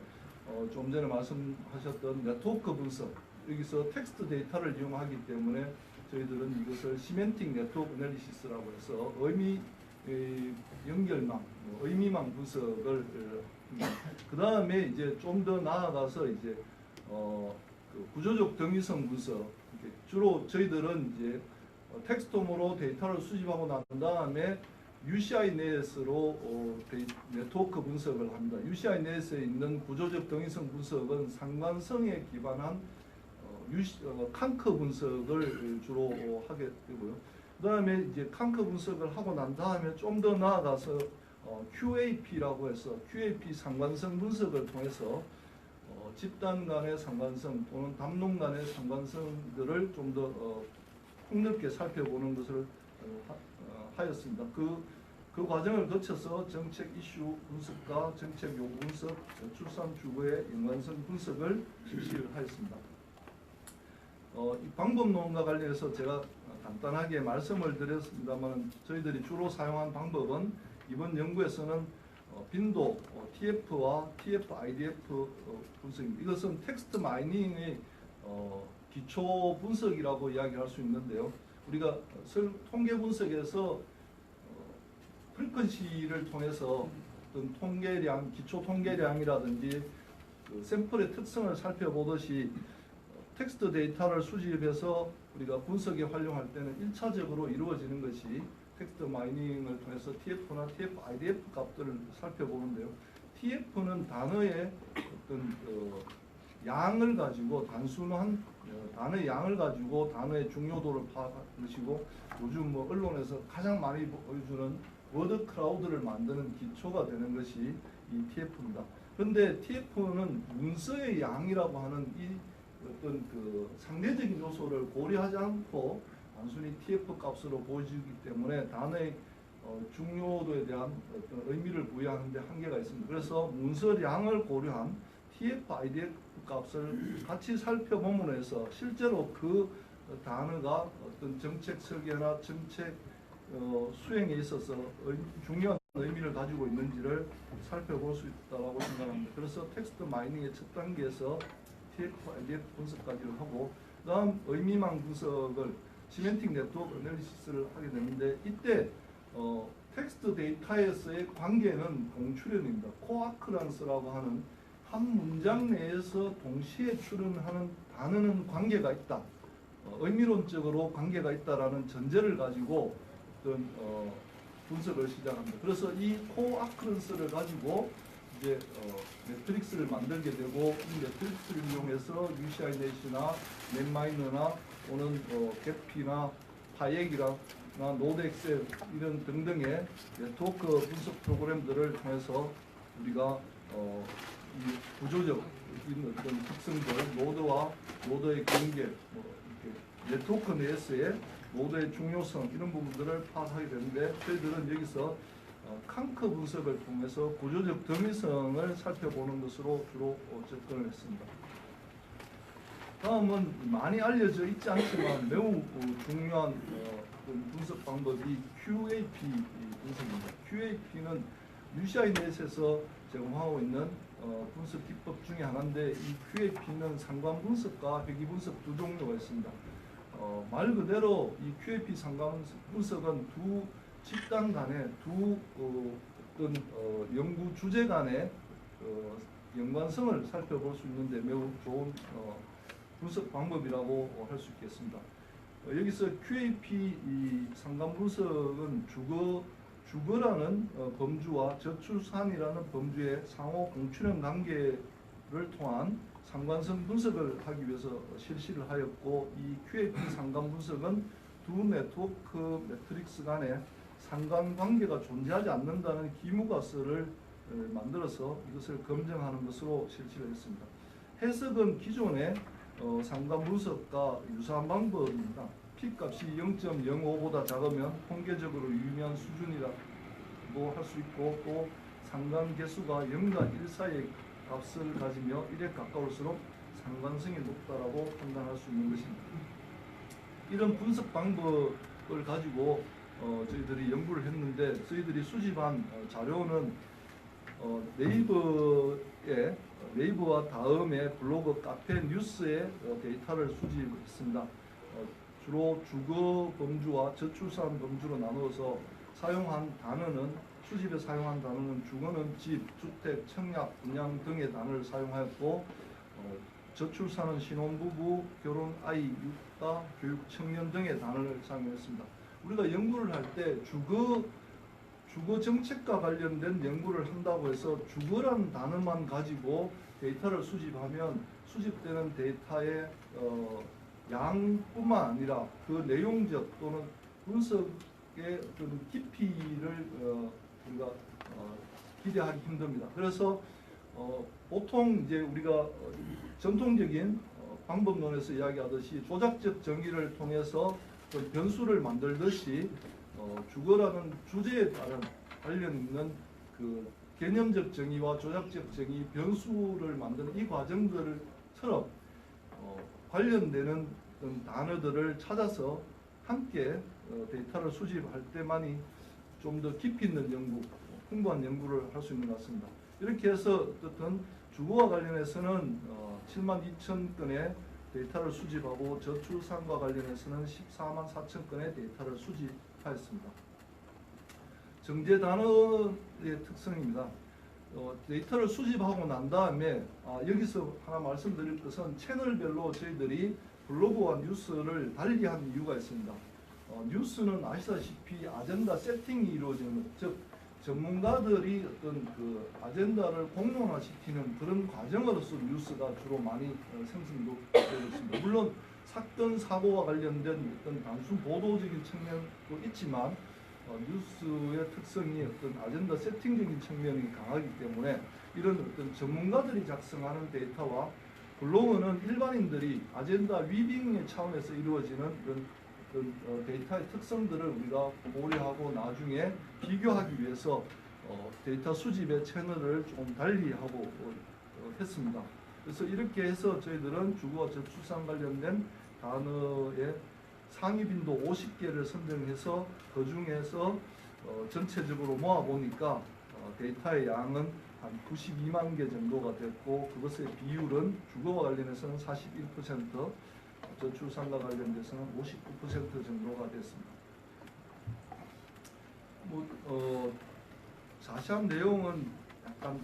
좀 전에 말씀하셨던 네트워크 분석, 여기서 텍스트 데이터를 이용하기 때문에 저희들은 이것을 시멘틱 네트워크 애널리시스라고 해서 의미 연결망, 의미망 분석을 그 다음에 이제 좀 더 나아가서 이제 그 구조적 등위성 분석, 주로 저희들은 이제 텍스트홈으로 데이터를 수집하고 난 다음에 UCI 내에서로 네트워크 분석을 합니다. UCI 내에서 있는 구조적 등위성 분석은 상관성에 기반한 칸크 분석을 주로 하게 되고요. 그 다음에 이제 칸크 분석을 하고 난 다음에 좀 더 나아가서 QAP라고 해서 QAP 상관성 분석을 통해서 집단 간의 상관성 또는 담론 간의 상관성들을 좀 더 폭넓게 살펴보는 것을 하였습니다. 그 과정을 거쳐서 정책 이슈 분석과 정책 요구 분석, 출산 주거의 연관성 분석을 실시를 하였습니다. 이 방법론과 관련해서 제가 간단하게 말씀을 드렸습니다만 저희들이 주로 사용한 방법은 이번 연구에서는 빈도, TF와 TF-IDF 분석입니다. 이것은 텍스트 마이닝의 기초 분석이라고 이야기할 수 있는데요. 우리가 통계 분석에서 프리퀀시를 통해서 어떤 통계량, 기초 통계량이라든지 그 샘플의 특성을 살펴보듯이 텍스트 데이터를 수집해서 우리가 분석에 활용할 때는 1차적으로 이루어지는 것이 텍스트 마이닝을 통해서 TF나 TF-IDF 값들을 살펴보는데요. TF는 단어의 어떤 양을 가지고 단순한 단어의 양을 가지고 단어의 중요도를 파악하는 것이고 요즘 언론에서 가장 많이 보여주는 워드 클라우드를 만드는 기초가 되는 것이 이 TF입니다. 그런데 TF는 문서의 양이라고 하는 이 어떤 그 상대적인 요소를 고려하지 않고 단순히 TF 값으로 보여지기 때문에 단어의 중요도에 대한 어떤 의미를 부여하는 데 한계가 있습니다. 그래서 문서량을 고려한 TF-IDF 값을 같이 살펴봄으로 해서 실제로 그 단어가 어떤 정책 설계나 정책 수행에 있어서 중요한 의미를 가지고 있는지를 살펴볼 수 있다고 생각합니다. 그래서 텍스트 마이닝의 첫 단계에서 TF-IDF 분석까지를 하고 그다음 의미망 분석을 시멘틱 네트워크 애널리시스를 하게 되는데 이때 텍스트 데이터에서의 관계는 공출현입니다. 코아크런스라고 하는 한 문장 내에서 동시에 출현하는 단어는 관계가 있다. 의미론적으로 관계가 있다라는 전제를 가지고 어떤 분석을 시작합니다. 그래서 이 코아크런스를 가지고 이제 매트릭스를 만들게 되고 이 매트릭스를 이용해서 UCINet이나 넷마이너나 또는 개피나 파이엑이나 노드 엑셀 이런 등등의 네트워크 분석 프로그램들을 통해서 우리가 이 구조적인 어떤 특성들, 노드와 노드의 관계, 이렇게 네트워크 내에서의 노드의 중요성 이런 부분들을 파악하게 되는데 저희들은 여기서 칸크 분석을 통해서 구조적 등위성을 살펴보는 것으로 주로 접근을 했습니다. 다음은 많이 알려져 있지 않지만 매우 중요한 분석 방법이 QAP 분석입니다. QAP는 UCINet에서 제공하고 있는 분석 기법 중에 하나인데 이 QAP는 상관 분석과 회귀 분석 두 종류가 있습니다. 말 그대로 이 QAP 상관 분석은 두 집단 간의 두 어떤 연구 주제 간의 연관성을 살펴볼 수 있는데 매우 좋은 분석 방법이라고 할 수 있겠습니다. 여기서 QAP 이 상관 분석은 주거라는 범주와 저출산이라는 범주의 상호 공출현 관계를 통한 상관성 분석을 하기 위해서 실시를 하였고 이 QAP 상관 분석은 두 네트워크 매트릭스 간에 상관관계가 존재하지 않는다는 기무가설을 만들어서 이것을 검증하는 것으로 실시를 했습니다. 해석은 기존의 상관 분석과 유사한 방법입니다. P값이 0.05보다 작으면 통계적으로 유의미한 수준이라고 할 수 있고 또 상관 개수가 0과 1 사이의 값을 가지며 1에 가까울수록 상관성이 높다라고 판단할 수 있는 것입니다. 이런 분석 방법을 가지고 저희들이 연구를 했는데 저희들이 수집한 자료는 네이버와 다음에 블로그, 카페, 뉴스의 데이터를 수집했습니다. 주로 주거 범주와 저출산 범주로 나누어서 사용한 단어는 수집에 사용한 단어는 주거는 집, 주택, 청약, 분양 등의 단어를 사용하였고 저출산은 신혼부부, 결혼, 아이, 육아, 교육, 청년 등의 단어를 사용했습니다. 우리가 연구를 할 때 주거 정책과 관련된 연구를 한다고 해서 주거라는 단어만 가지고 데이터를 수집하면 수집되는 데이터의 양뿐만 아니라 그 내용적 또는 분석의 어떤 깊이를 우리가 기대하기 힘듭니다. 그래서 보통 이제 우리가 전통적인 방법론에서 이야기하듯이 조작적 정의를 통해서 변수를 만들듯이 주거라는 주제에 따른 관련 있는 그 개념적 정의와 조작적 정의, 변수를 만드는 이 과정들처럼 관련되는 단어들을 찾아서 함께 데이터를 수집할 때만이 좀 더 깊이 있는 연구, 풍부한 연구를 할 수 있는 것 같습니다. 이렇게 해서 어쨌든 주거와 관련해서는 7만 2천 건의 데이터를 수집하고 저출산과 관련해서는 14만 4천 건의 데이터를 수집하였습니다. 정제 단어의 특성입니다. 데이터를 수집하고 난 다음에 여기서 하나 말씀드릴 것은 채널별로 저희들이 블로그와 뉴스를 달리한 이유가 있습니다. 뉴스는 아시다시피 아젠다 세팅이 이루어지는 것, 즉 전문가들이 어떤 그 아젠다를 공론화시키는 그런 과정으로서 뉴스가 주로 많이 생성되고 있습니다. 물론 사건 사고와 관련된 어떤 단순 보도적인 측면도 있지만 뉴스의 특성이 어떤 아젠다 세팅적인 측면이 강하기 때문에 이런 어떤 전문가들이 작성하는 데이터와 블로그는 일반인들이 아젠다 위빙의 차원에서 이루어지는 그런 데이터의 특성들을 우리가 고려하고 나중에 비교하기 위해서 데이터 수집의 채널을 좀 달리하고 했습니다. 그래서 이렇게 해서 저희들은 주거와 저출산 관련된 단어의 상위 빈도 50개를 선정해서 그 중에서 전체적으로 모아보니까 데이터의 양은 한 92만 개 정도가 됐고 그것의 비율은 주거와 관련해서는 41%, 저출산과 관련돼서는 59% 정도가 됐습니다. 자세한 내용은 약간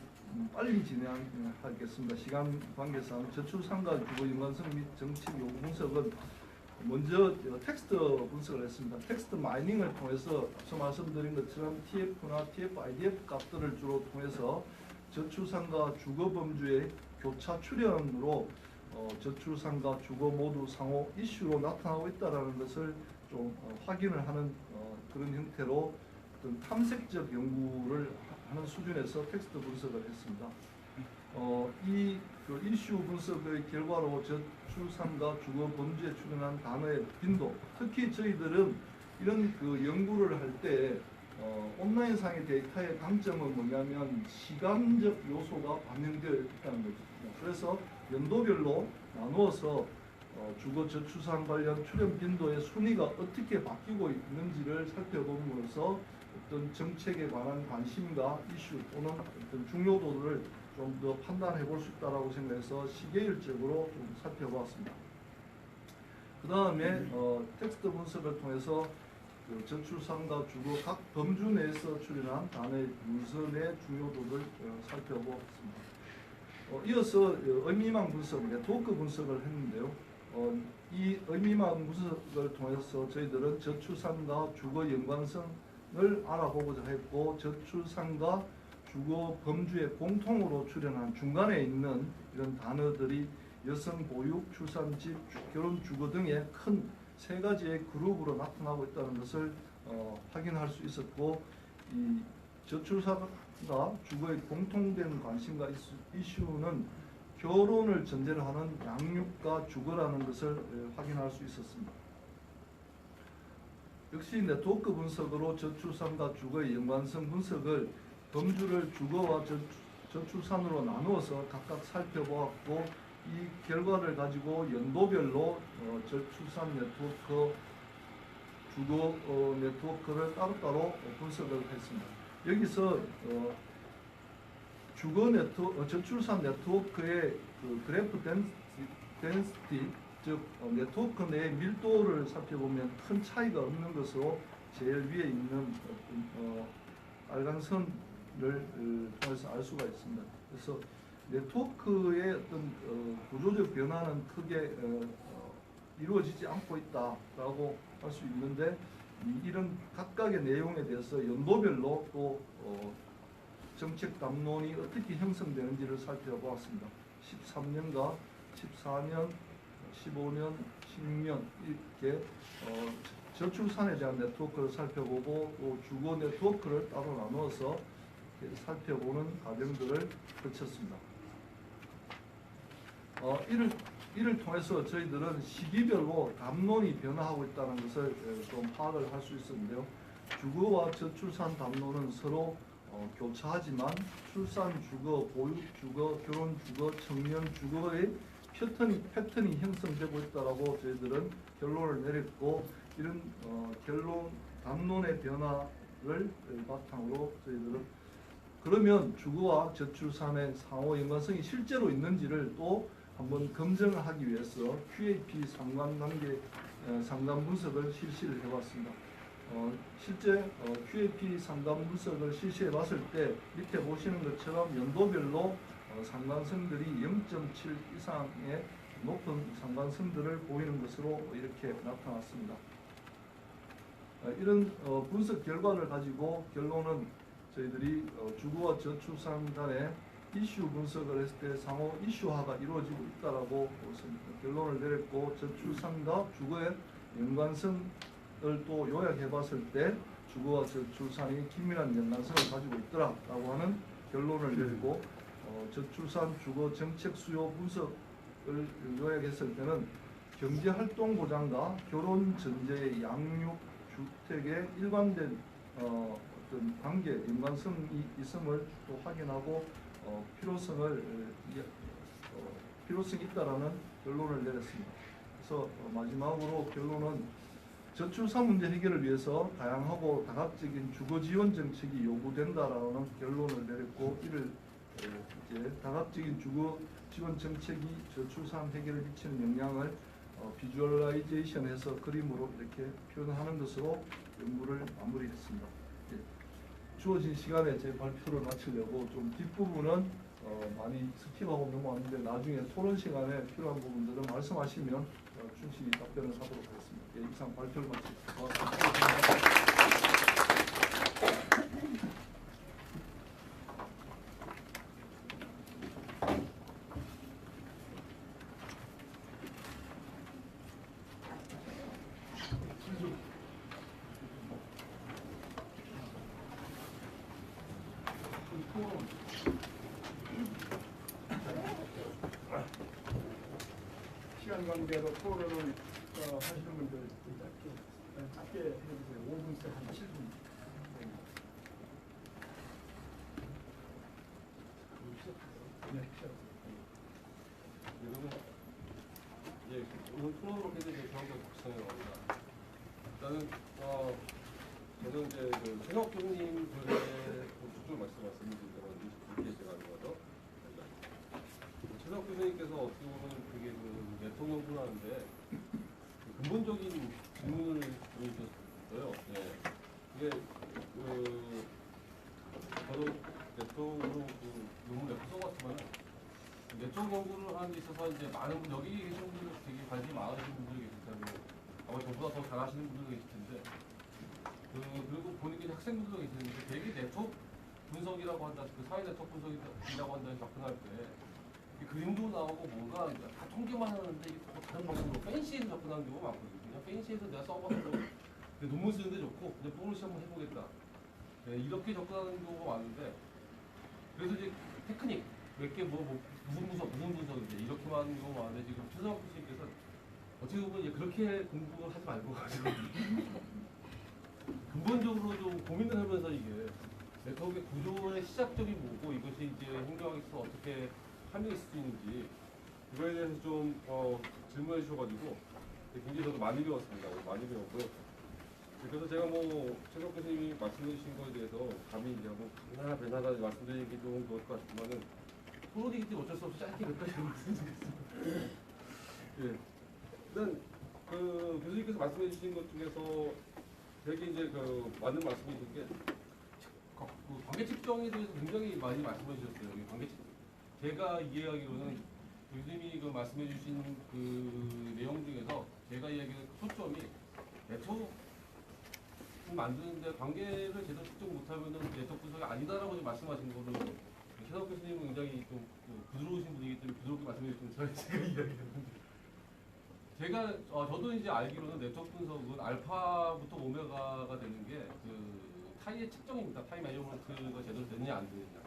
빨리 진행하겠습니다. 시간 관계상 저출산과 주거 연관성 및 정책 요구 분석은 먼저 텍스트 분석을 했습니다. 텍스트 마이닝을 통해서 앞서 말씀드린 것처럼 TF나 TF-IDF 값들을 주로 통해서 저출산과 주거 범주의 교차 출현으로 저출산과 주거 모두 상호 이슈로 나타나고 있다는 것을 좀 확인을 하는 그런 형태로 어떤 탐색적 연구를 하는 수준에서 텍스트 분석을 했습니다. 그 이슈 분석의 결과로 저출산과 주거 범주에 출현한 단어의 빈도, 특히 저희들은 이런 그 연구를 할 때 온라인상의 데이터의 강점은 뭐냐면 시간적 요소가 반영되어 있다는 거죠. 그래서 연도별로 나누어서 주거 저출산 관련 출현 빈도의 순위가 어떻게 바뀌고 있는지를 살펴봄으로써 어떤 정책에 관한 관심과 이슈 또는 어떤 중요도를 좀 더 판단해 볼 수 있다고 생각해서 시계열적으로 좀 살펴보았습니다. 그 다음에 텍스트 분석을 통해서 그 저출산과 주거 각 범주 내에서 출현한 단어의 문선의 중요도를 살펴보았습니다. 이어서 의미망 분석, 네트워크 분석을 했는데요. 이 의미망 분석을 통해서 저희들은 저출산과 주거 연관성을 알아보고자 했고, 저출산과 주거 범주에 공통으로 출현한 중간에 있는 이런 단어들이 여성 보육, 출산집, 결혼 주거 등의 큰 세 가지의 그룹으로 나타나고 있다는 것을 확인할 수 있었고, 이 저출산과 주거의 공통된 관심과 이슈는 결혼을 전제로 하는 양육과 주거라는 것을 확인할 수 있었습니다. 역시 네트워크 분석으로 저출산과 주거의 연관성 분석을 범주를 주거와 저출산으로 나누어서 각각 살펴보았고, 이 결과를 가지고 연도별로 저출산 네트워크, 주거 네트워크를 따로따로 분석을 했습니다. 여기서 저출산 네트워크의 그 그래프 덴시티, 즉 네트워크 내의 밀도를 살펴보면 큰 차이가 없는 것으로 제일 위에 있는 빨간 선을 통해서 알 수가 있습니다. 그래서 네트워크의 어떤 구조적 변화는 크게 이루어지지 않고 있다라고 할 수 있는데, 이런 각각의 내용에 대해서 연도별로 또 정책 담론이 어떻게 형성되는지를 살펴보았습니다. 13년과 14년, 15년, 16년 이렇게 저출산에 대한 네트워크를 살펴보고 또 주거 네트워크를 따로 나누어서 살펴보는 과정들을 거쳤습니다. 이를 통해서 저희들은 시기별로 담론이 변화하고 있다는 것을 좀 파악을 할 수 있었는데요. 주거와 저출산 담론은 서로 교차하지만 출산 주거, 보육 주거, 결혼 주거, 청년 주거의 패턴이 형성되고 있다라고 저희들은 결론을 내렸고, 이런 결론 담론의 변화를 바탕으로 저희들은 그러면 주거와 저출산의 상호 연관성이 실제로 있는지를 또 한번 검증을 하기 위해서 QAP 상관 분석을 실시를 해봤습니다. 실제 QAP 상관 분석을 실시해 봤을 때 밑에 보시는 것처럼 연도별로 상관성들이 0.7 이상의 높은 상관성들을 보이는 것으로 이렇게 나타났습니다. 이런 분석 결과를 가지고 결론은 저희들이 주거와 저출산 간의 이슈 분석을 했을 때 상호 이슈화가 이루어지고 있다라고 결론을 내렸고, 저출산과 주거의 연관성을 또 요약해 봤을 때 주거와 저출산이 긴밀한 연관성을 가지고 있더라라고 하는 결론을 내리고, 저출산 주거 정책 수요 분석을 요약했을 때는 경제활동 보장과 결혼 전제의 양육 주택의 일관된 어떤 관계 연관성이 있음을 또 확인하고 필요성이 있다라는 결론을 내렸습니다. 그래서 마지막으로 결론은 저출산 문제 해결을 위해서 다양하고 다각적인 주거 지원 정책이 요구된다라는 결론을 내렸고, 이를 이제 다각적인 주거 지원 정책이 저출산 해결에 미치는 영향을 비주얼라이제이션해서 그림으로 이렇게 표현하는 것으로 연구를 마무리했습니다. 예. 주어진 시간에 제 발표를 마치려고 좀 뒷부분은 많이 스킵하고 넘어왔는데 나중에 토론 시간에 필요한 부분들은 말씀하시면 충실히 답변을 하도록 하겠습니다. 예, 이상 발표를 마치겠습니다. 시간 관계로 토론을 하시는 분들 짧게 해주세요. 5분씩 한 7분. 네, 그러면 이제 오늘 토론으로 해서 이제 경험적 국상에 갑니다. 일단은 저는 이제 그 최석 교수님 글에 쭉 말씀드리자면 이렇게 제가 하는 거죠. 최석 교수님께서 어떻게 보면 되게 그 네트워크 연구를 하는데 근본적인 질문을 보여주셨어요. 네. 이게 저도 네트워크로 그 논문을 써봤지만 네트워크 연구를 하는 데 있어서 이제 많은 분 여기 계신 분들 되게 관심이 많으신 분들이 계실 텐데 아마 저보다 더 잘하시는 분들도 계실 텐데 그리고 보니까 학생분들도 계시는데 되게 네트워크 분석이라고 한다, 그 사회 네트워크 분석이라고 한다 접근할 때 그림도 나오고 뭐가 다 통계만 하는데 이게 다른 방법으로 팬시에서 접근하는 경우가 많거든요. 팬시에서 내가 써봐서 논문 쓰는데 좋고 그냥 뽀글씨 한번 해보겠다. 네, 이렇게 접근하는 경우가 많은데 그래서 이제 테크닉 몇 개 무슨 분석인데 이렇게만 하는 경우가 많은데 지금 최성학 교수님께서 어떻게 보면 이제 그렇게 공부를 하지 말고 가지고 근본적으로 좀 고민을 하면서 이게 네트워크의 구조의 시작점이 뭐고 이것이 이제 행정학에서 어떻게 활용할 수 있는지 이거에 대해서 좀 질문해 주셔가지고 굉장히 저도 많이 배웠습니다. 많이 배웠고요. 그래서 제가 뭐 최석 교수님이 말씀해 주신 거에 대해서 감히 이제 뭐 하나 변하다 말씀드리기 좀 그럴 것 같지만은 토론이기 때문에 어쩔 수 없이 짧게 몇 가지 말씀드리겠습니다. 예. 일단 그 교수님께서 말씀해 주신 것 중에서 되게 이제 그 맞는 말씀이신 게 그 관계 측정에 대해서 굉장히 많이 말씀해 주셨어요. 이 관계 측정. 제가 이해하기로는 교수님이 그 말씀해 주신 그 내용 중에서 제가 이야기하는 초점이 네트워크 만드는데 관계를 제대로 측정 못하면 네트워크 분석이 아니다라고 말씀하신 거를 최석 교수님은 굉장히 좀 부드러우신 분이기 때문에 부드럽게 말씀해 주시면 제가 이야기했는데 제가 저도 이제 알기로는 네트워크 분석은 알파부터 오메가가 되는 게 그 타이의 측정입니다. 타이 매저먼트가 제대로 되느냐 안 되느냐.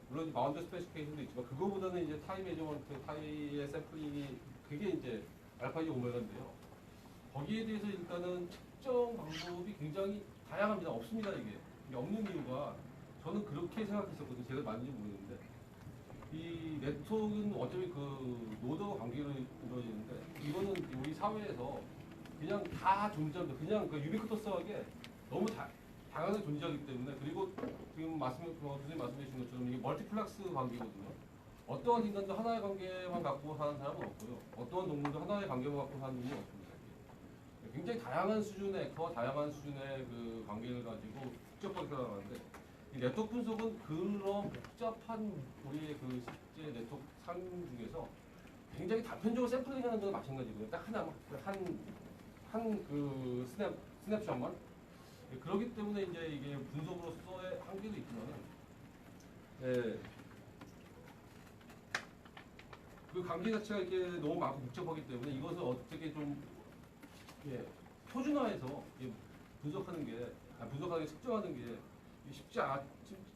물론 바운드 스페시피케이션도 있지만 그거보다는 이제 타이 매저먼트, 타이의 샘플링이 그게 이제 알파이 오메가인데요. 거기에 대해서 일단은 측정 방법이 굉장히 다양합니다. 없습니다 이게 없는 이유가 저는 그렇게 생각했었거든요. 제가 맞는지 모르겠는데 이 네트워크는 어차피 그 노드와 관계로 이루어지는데 이거는 우리 사회에서 그냥 다 존재합니다. 그냥 그 유비쿼터스하게 너무 다양하게 존재하기 때문에 그리고 지금 교수님 말씀해 주신 것처럼 이게 멀티플렉스 관계거든요. 어떠한 인간도 하나의 관계만 갖고 사는 사람은 없고요. 어떠한 동물도 하나의 관계만 갖고 사는 동물은 없습니다. 굉장히 다양한 수준의 더 다양한 수준의 그 관계를 가지고 복잡하게 살아가는데 이 네트워크 분석은 그런 복잡한 우리의 그 실제 네트워크 상 중에서 굉장히 단편적으로 샘플링하는 거는 마찬가지고요. 딱 하나 한 그 스냅샷만 그렇기 때문에 이제 이게 분석으로서의 한계도 있지만은 그 관계 자체가 이렇게 너무 많고 복잡하기 때문에 이것을 어떻게 좀 표준화해서 분석하는 게 분석하게 측정하는 게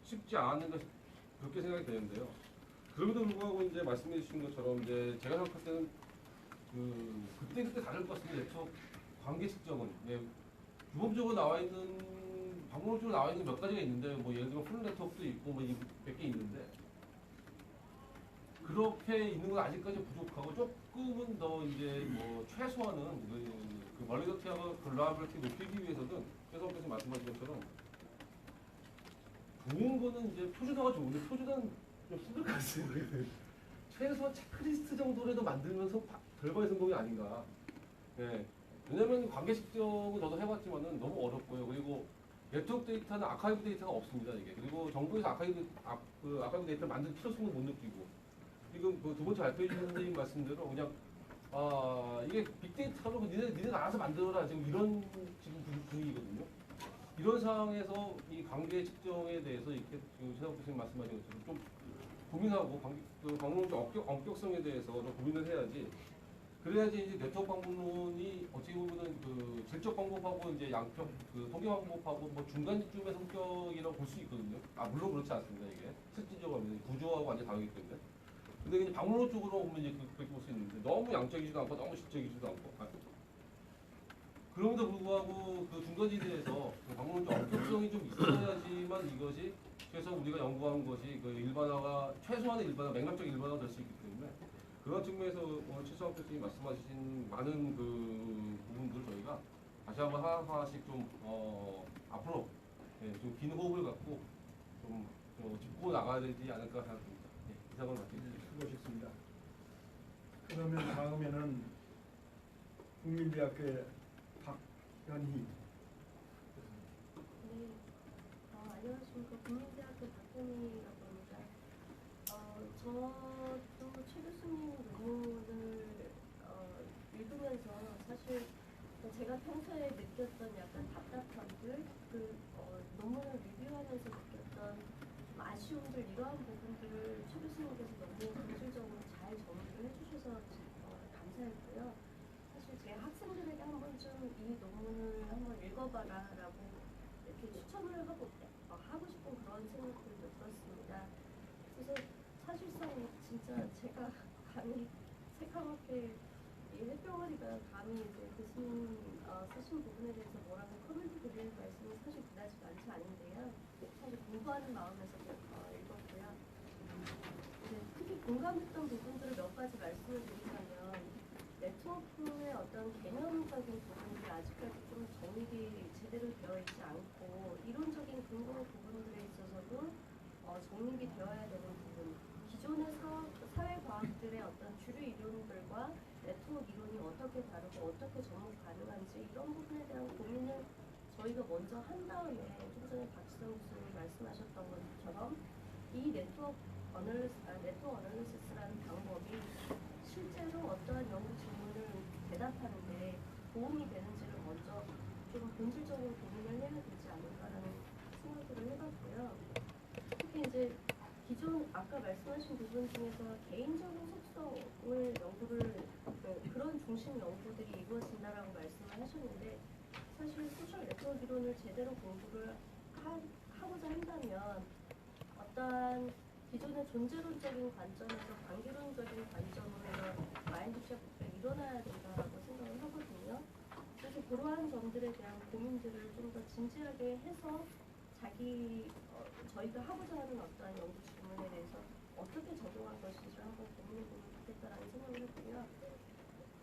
쉽지 않은 것 그렇게 생각이 되는데요. 그럼에도 불구하고 이제 말씀해 주신 것처럼 이제 제가 생각할 때는 그때 다를 것 같습니다. 네트워크 관계 측정은 규범적으로 나와 있는 방법적으로 나와 있는 몇 가지가 있는데 뭐 예를 들면 풀 네트워크도 있고 뭐 몇 개 있는데 그렇게 있는 건 아직까지 부족하고 조금은 더 이제 뭐 최소한은 그 멀리더티하고 글로벌티 높이기 위해서는 최성께서 말씀하신 것처럼 좋은 거는 이제 표준화가 좋은데 표준화는 좀 힘들 것 같습니다. 최소한 체크리스트 정도라도 만들면서 결과의 성공이 아닌가. 네. 왜냐면 관계 측정은 저도 해봤지만은 너무 어렵고요. 그리고 네트워크 데이터는 아카이브 데이터가 없습니다, 이게. 그리고 정부에서 아카이브 데이터를 만들 필요성도 못 느끼고. 지금 그 두 번째 발표해 주신 선생님 말씀대로 그냥, 이게 빅데이터로 니네 알아서 만들어라. 지금 이런 지금 분위기거든요. 이런 상황에서 이 관계 측정에 대해서 이렇게 지금 최상욱 교수님 말씀하신 것처럼 좀 고민하고 방문론적 엄격성에 대해서 좀 고민을 해야지. 그래야지 이제 네트워크 방법론이 어찌 보면은 그 질적 방법하고 이제 양적 그 통계 방법하고 뭐 중간쯤의 성격이라고 볼 수 있거든요. 물론 그렇지 않습니다, 이게. 실질적으로 하면 구조하고 완전히 다르기 때문에. 근데 그냥 방법론 쪽으로 보면 이제 그렇게 볼 수 있는데 너무 양적이지도 않고 너무 질적이지도 않고. 그럼에도 불구하고 그 중간지대에서 그 방법론적 엄격성이 좀 있어야지만 이것이 최소 우리가 연구한 것이 그 일반화가 최소한의 일반화, 맥락적 일반화가 될 수 있기 때문에 그런 측면에서 오늘 최수학 교수님이 말씀하신 많은 그 부분들 저희가 다시 한번 하나씩 좀 앞으로 좀 긴 호흡을 갖고 좀 짚고 나가야 되지 않을까 생각합니다. 이상을 마치겠습니다. 수고하셨습니다. 그러면 다음에는 국민대학교의 박연희. 네, 안녕하십니까. 국민대학교 박현희라고 합니다. 저도 최 교수님 논문을 읽으면서 사실 제가 평소에 느꼈던 약간 답답함들, 논문을 리뷰하면서 느꼈던 좀 아쉬움들, 이러한 부분들을 최 교수님께서 너무 본질적으로 잘 정리를 해주셔서 감사했고요. 사실 제 학생들에게 한 번쯤 이 논문을 한번 읽어봐라라고 이렇게 추천을 하고 싶은 그런 생각들도 들었습니다. 그래서 사실상 진짜 제가 감히 새까맣게 이 해병아리가 감히 이제 교수님 쓰신 부분에 대해서 뭐라고 코멘트 드릴 말씀은 사실 그다지 많지 않은데요. 사실 공부하는 마음에서 읽었고요. 특히 공감했던 부분들을 몇 가지 말씀을 드리자면 네트워크의 어떤 개념적인 부분들이 아직까지 좀 정립이 제대로 되어 있지 않고 이론적인 근거 부분들에 있어서도 정립이 되어야 되는 부분, 기존의 사회과학들의 어떤 주류 이론들과 네트워크 이론이 어떻게 다르고 어떻게 접목 가능한지 이런 부분에 대한 고민을 저희가 먼저 한 다음에 좀 전에 박지성 교수님이 말씀하셨던 것처럼 이 네트워크 어널리시스라는 방법이 실제로 어떠한 연구 질문을 대답하는데 도움이 되는지를 먼저 좀 본질적으로 고민을 해야 되지 않을까라는 생각들을 해봤고요. 특히 이제 기존 아까 말씀하신 부분 중에서 개인적인 속성을 연구를 그런 중심 연구들이 이루어진다라고 말씀을 하셨는데 사실 소셜 네트워크 이론을 제대로 공부를 하고자 한다면 어떠한 기존의 존재론적인 관점에서 관계론적인 관점으로 마인드 셰프가 일어나야 된다고 생각을 하거든요. 그래서 그러한 점들에 대한 고민들을 좀 더 진지하게 해서 저희가 하고자 하는 어떠한 연구 질문에 대해서 어떻게 적용할 것인지 한번 고민해보면 좋겠다라는 생각을 했고요.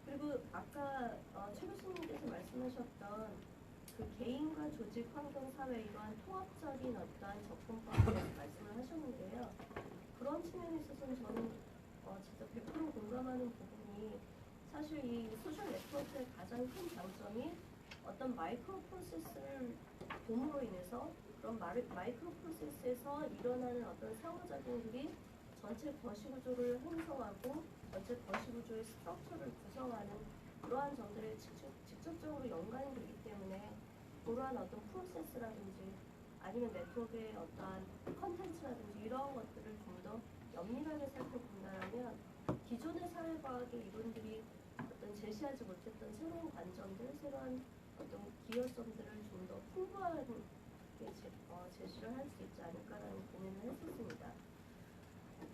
그리고 아까 최 교수님께서 말씀하셨던 그 개인과 조직, 환경, 사회 이러한 통합적인 어떠한 접근법에 대해서 말씀을 하셨는데요. 그런 측면에 있어서는 저는 진짜 100% 공감하는 부분이 사실 이 소셜 네트워크의 가장 큰 장점이 어떤 마이크로 프로세스를 봄으로 인해서 그런 마이크로 프로세스에서 일어나는 어떤 상호작용 들이 전체 거시구조를 형성하고 전체 거시구조의 스트럭처를 구성하는 그러한 점들에 직접적으로 연관이 되기 때문에 그러한 어떤 프로세스라든지 아니면 네트워크의 어떠한 컨텐츠라든지 이런 것들을 좀 더 면밀하게 살펴본다면 기존의 사회과학의 이론들이 어떤 제시하지 못했던 새로운 관점들, 새로운 어떤 기여점들을 좀 더 풍부하게 제시를 할 수 있지 않을까라는 고민을 했었습니다.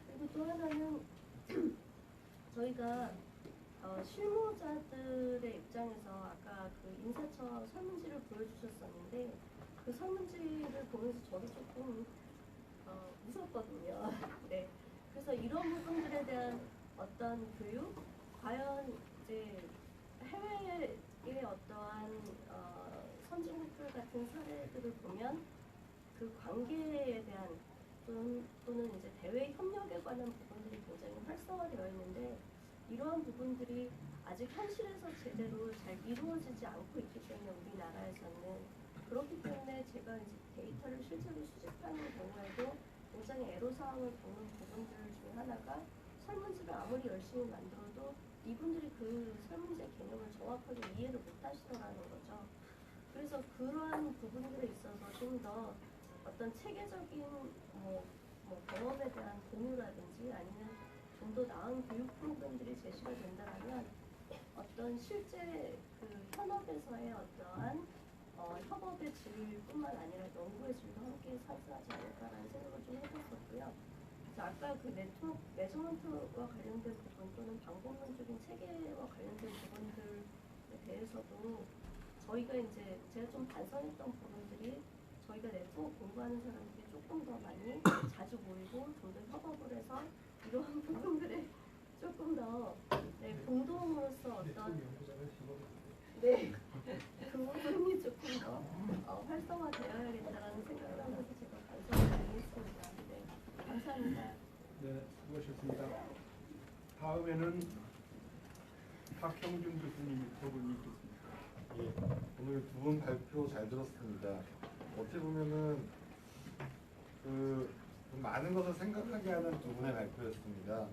그리고 또 하나는 저희가 실무자들의 입장에서 아까 그 인사처 설문지를 보여주셨었는데 그 설문지를 보면서 저도 조금 무섭거든요. 네. 그래서 이런 부분들에 대한 어떤 교육, 과연 이제 해외의 어떠한 선진국들 같은 사례들을 보면 그 관계에 대한 또는 이제 대외 협력에 관한 부분들이 굉장히 활성화되어 있는데 이러한 부분들이 아직 현실에서 제대로 잘 이루어지지 않고 있기 때문에 우리나라에서는 그렇기 때문에 제가 이제 데이터를 실제로 수집하는 경우에도 굉장히 애로사항을 겪는 부분들 중에 하나가 설문지를 아무리 열심히 만들어도 이분들이 그 설문지의 개념을 정확하게 이해를 못 하시더라는 거죠. 그래서 그러한 부분들에 있어서 좀 더 어떤 체계적인 뭐 경험에 대한 공유라든지 아니면 좀 더 나은 교육 프로그램들이 제시가 된다면 어떤 실제 그 현업에서의 어떠한 협업의 질뿐만 아니라 연구의 질도 함께 상승하지 않을까라는 생각을 좀 해봤었고요. 그래서 아까 그 네트워크 매저먼트와 관련된 부분 또는 방법론적인 체계와 관련된 부분들에 대해서도 저희가 이제 제가 좀 반성했던 부분들이 저희가 네트워크 공부하는 사람들이 조금 더 많이 자주 모이고 좀 더 협업을 해서 이러한 부분들에 조금 더 공동으로서 어떤 네, 그 부분이 조금 더 활성화되어야겠다라는 생각을 하면서 제가 반성을 많이 했습니다. 네, 감사합니다. 네, 수고하셨습니다. 다음에는 박형준 교수님 부분이 있겠습니다. 예, 오늘 두 분 발표 잘 들었습니다. 어떻게 보면은 좀 많은 것을 생각하게 하는 두 분의 발표였습니다.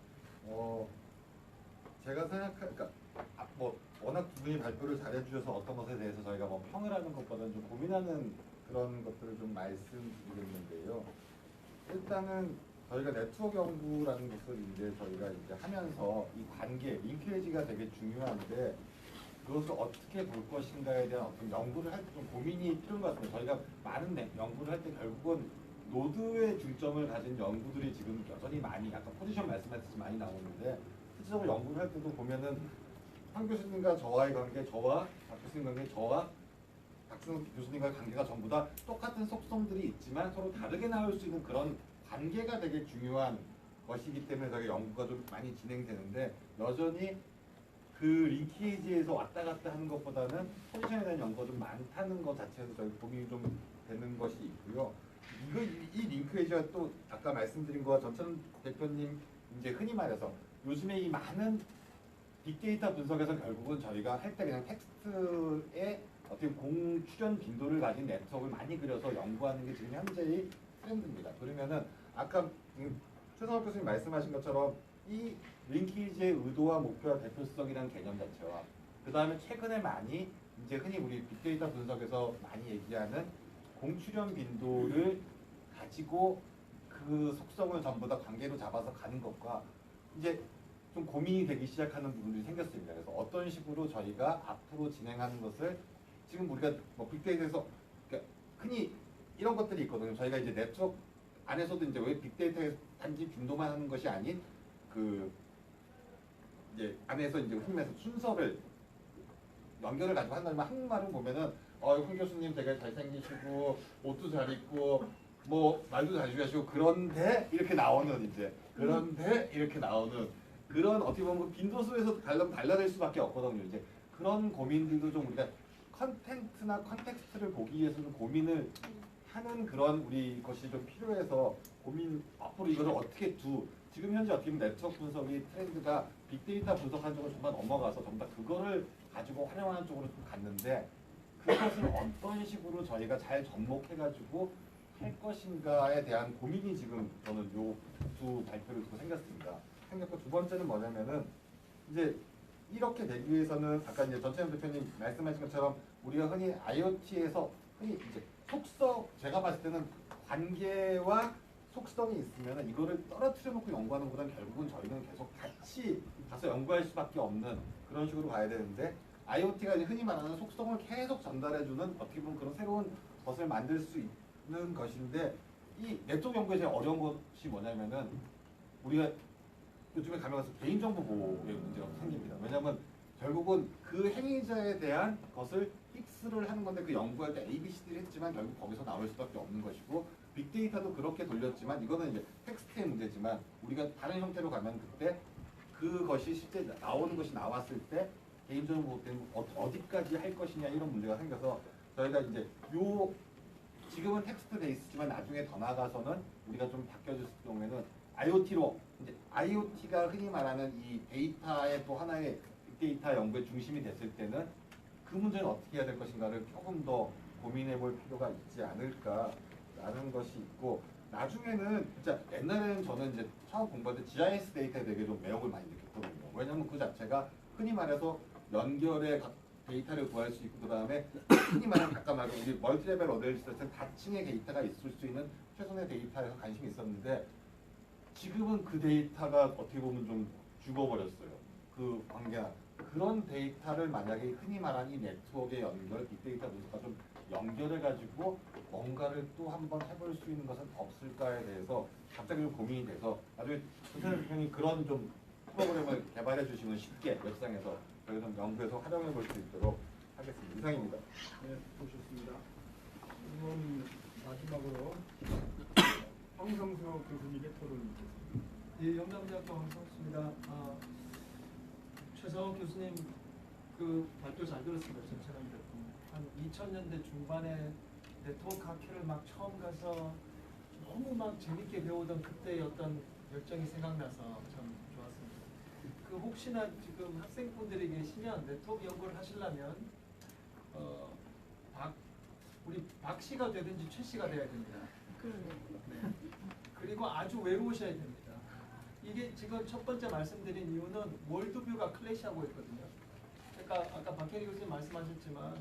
제가 그러니까 뭐 워낙 두 분이 발표를 잘해주셔서 어떤 것에 대해서 저희가 뭐 평을 하는 것보다는 좀 고민하는 그런 것들을 좀 말씀드리겠는데요. 일단은 저희가 네트워크 연구라는 것을 이제 저희가 이제 하면서 이 관계, 링케이지가 되게 중요한데 그것을 어떻게 볼 것인가에 대한 어떤 연구를 할 때 좀 고민이 필요한 것 같습니다. 저희가 많은 연구를 할 때 결국은 노드의 중점을 가진 연구들이 지금 여전히 많이 아까 포지션 말씀하셨듯이 많이 나오는데 실질적으로 연구를 할 때도 보면은 황 교수님과 저와의 관계, 저와 박 교수님 관계, 저와 박준호 교수님과의 관계가 전부 다 똑같은 속성들이 있지만 서로 다르게 나올 수 있는 그런 관계가 되게 중요한 것이기 때문에 저희가 연구가 좀 많이 진행되는데 여전히 그 링키지에서 왔다 갔다 하는 것보다는 포지션에 대한 연구가 좀 많다는 것 자체에서 저희 고민이 좀 되는 것이 있고요. 이 링크에이지가 또 아까 말씀드린 거와 전천 대표님 이제 흔히 말해서 요즘에 이 많은 빅데이터 분석에서 결국은 저희가 할 때 그냥 텍스트에 어떻게 공출현 빈도를 가진 네트워크를 많이 그려서 연구하는 게 지금 현재의 트렌드입니다. 그러면은 아까 최성학 교수님 말씀하신 것처럼 이 링키지의 의도와 목표와 대표성이라는 개념 자체와 그 다음에 최근에 많이 이제 흔히 우리 빅데이터 분석에서 많이 얘기하는 공출현 빈도를 가지고 그 속성을 전부 다 관계로 잡아서 가는 것과 이제 좀 고민이 되기 시작하는 부분들이 생겼습니다. 그래서 어떤 식으로 저희가 앞으로 진행하는 것을 지금 우리가 뭐 빅데이터에서 그러니까 흔히 이런 것들이 있거든요. 저희가 이제 네트워크 안에서도 이제 왜 빅데이터에 단지 빈도만 하는 것이 아닌 그 이제 안에서 이제 흔히 말해서 순서를 연결을 가지고 한다면 한국말은 보면은 황 교수님 되게 잘생기시고 옷도 잘 입고 뭐 말도 잘 하시고 그런데 이렇게 나오는 이제 그런데 이렇게 나오는 그런 어떻게 보면 빈도수에서 달라질 수밖에 없거든요. 이제 그런 고민들도 좀 우리가 컨텐츠나 컨텍스트를 보기 위해서 좀 고민을 하는 그런 우리 것이 좀 필요해서 고민 앞으로 이거를 어떻게 지금 현재 어떻게 보면 네트워크 분석이 트렌드가 빅데이터 분석하는 쪽으로 정말 넘어가서 전부 다 그거를 가지고 활용하는 쪽으로 좀 갔는데 그것을 어떤 식으로 저희가 잘 접목해가지고 할 것인가에 대한 고민이 지금 저는 요 두 발표를 듣고 생겼고 두 번째는 뭐냐면은 이제 이렇게 되기 위해서는 아까 이제 전채영 대표님 말씀하신 것처럼 우리가 흔히 IoT에서 흔히 이제 제가 봤을 때는 관계와 속성이 있으면 이거를 떨어뜨려 놓고 연구하는 것보다는 결국은 저희는 계속 같이 가서 연구할 수밖에 없는 그런 식으로 가야 되는데 IoT가 이제 흔히 말하는 속성을 계속 전달해주는 어떻게 보면 그런 새로운 것을 만들 수 있는 것인데 이 네트워크 연구에 제일 어려운 것이 뭐냐면은 우리가 요즘에 가면 가서 개인정보 보호의 문제가 생깁니다. 왜냐하면 결국은 그 행위자에 대한 것을 픽스를 하는 건데 그 연구할 때 A, B, C, D를 했지만 결국 거기서 나올 수밖에 없는 것이고 빅데이터도 그렇게 돌렸지만 이거는 이제 텍스트의 문제지만 우리가 다른 형태로 가면 그때 그것이 실제 나오는 것이 나왔을 때 개인정보 보호 때문에 어디까지 할 것이냐 이런 문제가 생겨서 저희가 이제 지금은 텍스트 베이스지만 나중에 더 나아가서는 우리가 좀 바뀌어질 경우에는 IoT로 이제 IoT가 흔히 말하는 이 데이터의 또 하나의 빅데이터 연구의 중심이 됐을 때는 그 문제는 어떻게 해야 될 것인가를 조금 더 고민해 볼 필요가 있지 않을까라는 것이 있고, 나중에는 진짜 옛날에는 저는 이제 처음 공부할 때 GIS 데이터에 되게 좀 매력을 많이 느꼈거든요. 왜냐하면 그 자체가 흔히 말해서 연결의 각 데이터를 구할 수 있고, 그 다음에 흔히 말하는 아까 말한 우리 멀티레벨 어널리시스 같은 다층의 데이터가 있을 수 있는 최선의 데이터에서 관심이 있었는데, 지금은 그 데이터가 어떻게 보면 좀 죽어버렸어요. 그 관계나 그런 데이터를 만약에 흔히 말하는 이 네트워크의 연결, 빅데이터 분석과 좀 연결해가지고 뭔가를 또 한번 해볼 수 있는 것은 없을까에 대해서 갑자기 좀 고민이 돼서 나중에 선생님 형이 그런 좀 프로그램을 개발해 주시면 쉽게 웹상에서 저희가 좀 연구해서 활용해 볼 수 있도록 하겠습니다. 이상입니다. 네, 보셨습니다. 그럼 마지막으로 황성수 교수님의 토론을 듣겠습니다. 예, 영남대학교 황성수입니다. 최상욱 교수님 그 발표 잘 들었습니다. 전체적으로 한 2000년대 중반에 네트워크 학회를 막 처음 가서 너무 막 재밌게 배우던 그때의 어떤 열정이 생각나서 참 좋았습니다. 그 혹시나 지금 학생분들이 계시면 네트워크 연구를 하시려면 우리 박 씨가 되든지 최 씨가 돼야 됩니다. 네. 그리고 아주 외로우셔야 됩니다. 이게 지금 첫 번째 말씀드린 이유는 월드뷰가 클래시하고 있거든요. 그러니까 아까 박혜리 교수님 말씀하셨지만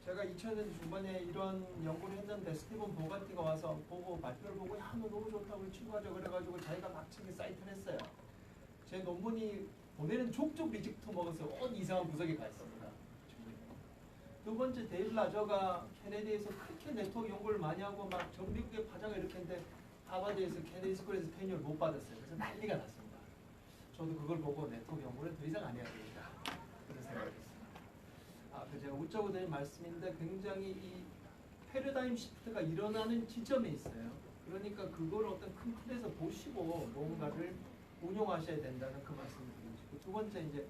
제가 2000년 중반에 이런 연구를 했는데 스티븐 보가티가 와서 보고 발표를 보고 야, 너 너무 좋다고 우리 친구하자 그래가지고 자기가 막치게 사이트를 했어요. 제 논문이 보내는 족족 리젝트 먹어서 온 이상한 구석에 가 있습니다. 두 번째 데이브 라저가 케네디에서 그렇게 네트워크 연구를 많이 하고 막 전 미국의 파장을 일으켰는데 하버드에서 케네디 스쿨에서 페니얼 못 받았어요. 그래서 난리가 났습니다. 저도 그걸 보고 네트워크 연구를 더 이상 안 해야 되겠다. 그런 생각이 들었습니다. 그 제가 웃자고 드린 말씀인데 굉장히 이 패러다임 시프트가 일어나는 지점에 있어요. 그러니까 그걸 어떤 큰 틀에서 보시고 뭔가를 운용하셔야 된다는 그 말씀을 드리고 싶고, 두 번째 이제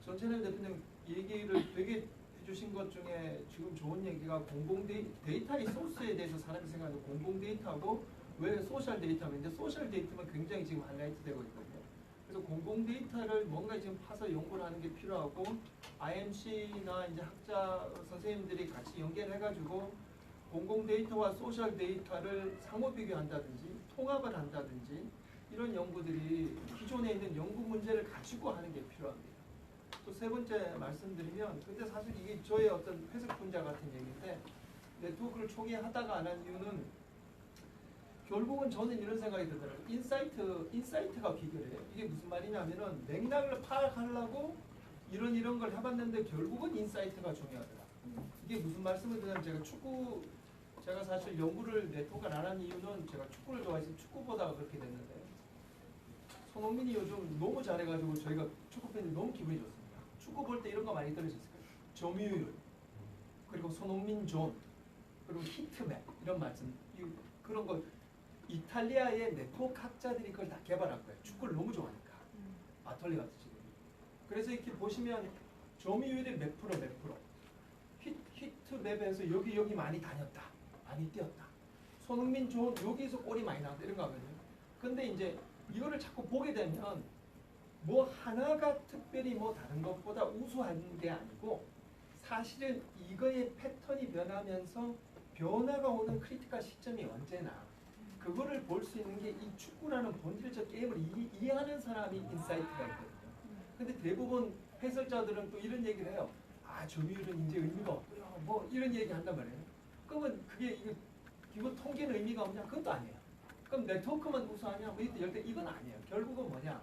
전체를 대표님 얘기를 되게 해주신 것 중에 지금 좋은 얘기가 공공 데이터의 소스에 대해서 사람이 생각하는 공공 데이터하고 왜 소셜 데이터면 이제 소셜 데이터만 굉장히 지금 하이라이트 되고 있거든요. 그래서 공공 데이터를 뭔가 지금 파서 연구를 하는 게 필요하고 IMC나 이제 학자 선생님들이 같이 연결해가지고 공공 데이터와 소셜 데이터를 상호 비교한다든지 통합을 한다든지 이런 연구들이 기존에 있는 연구 문제를 가지고 하는 게 필요합니다. 또 세 번째 말씀드리면 근데 사실 이게 저의 어떤 회색 분자 같은 얘기인데 네트워크를 초기에 하다가 안 한 이유는 결국은 저는 이런 생각이 들더라고요. 인사이트가 비결이에요. 이게 무슨 말이냐면은 맥락을 파악하려고 이런 걸 해봤는데 결국은 인사이트가 중요하더라. 이게 무슨 말씀을 드냐면 제가 사실 연구를 네트워크를 안 한 이유는 제가 축구를 좋아해서 축구 보다가 그렇게 됐는데 손흥민이 요즘 너무 잘해가지고 저희가 축구팬들이 너무 기분이 좋습니다. 축구 볼 때 이런 거 많이 들으셨을 거예요. 점유율, 그리고 손흥민 존, 그리고 히트맵 이런 말씀, 그런 거 이탈리아의 네트워크 학자들이 그걸 다 개발한 거예요. 축구를 너무 좋아하니까. 마톨리 같은 지금. 그래서 이렇게 보시면 점유율이 몇 프로, 히트맵에서 여기 많이 다녔다, 많이 뛰었다. 손흥민 존 여기서 골이 많이 나왔다 이런 거 하거든요. 근데 이제 이거를 자꾸 보게 되면 뭐 하나가 특별히 뭐 다른 것보다 우수한 게 아니고 사실은 이거의 패턴이 변하면서 변화가 오는 크리티컬 시점이 언제나 그거를 볼 수 있는 게 이 축구라는 본질적 게임을 이해하는 사람이 인사이트가 있거든요. 근데 대부분 해설자들은 또 이런 얘기를 해요. 점유율은 이제 의미가 없고요. 뭐 이런 얘기 한단 말이에요. 그러면 그게 이거 통계는 의미가 없냐? 그것도 아니에요. 그럼 네트워크만 우수하냐? 뭐 이건 아니에요. 결국은 뭐냐?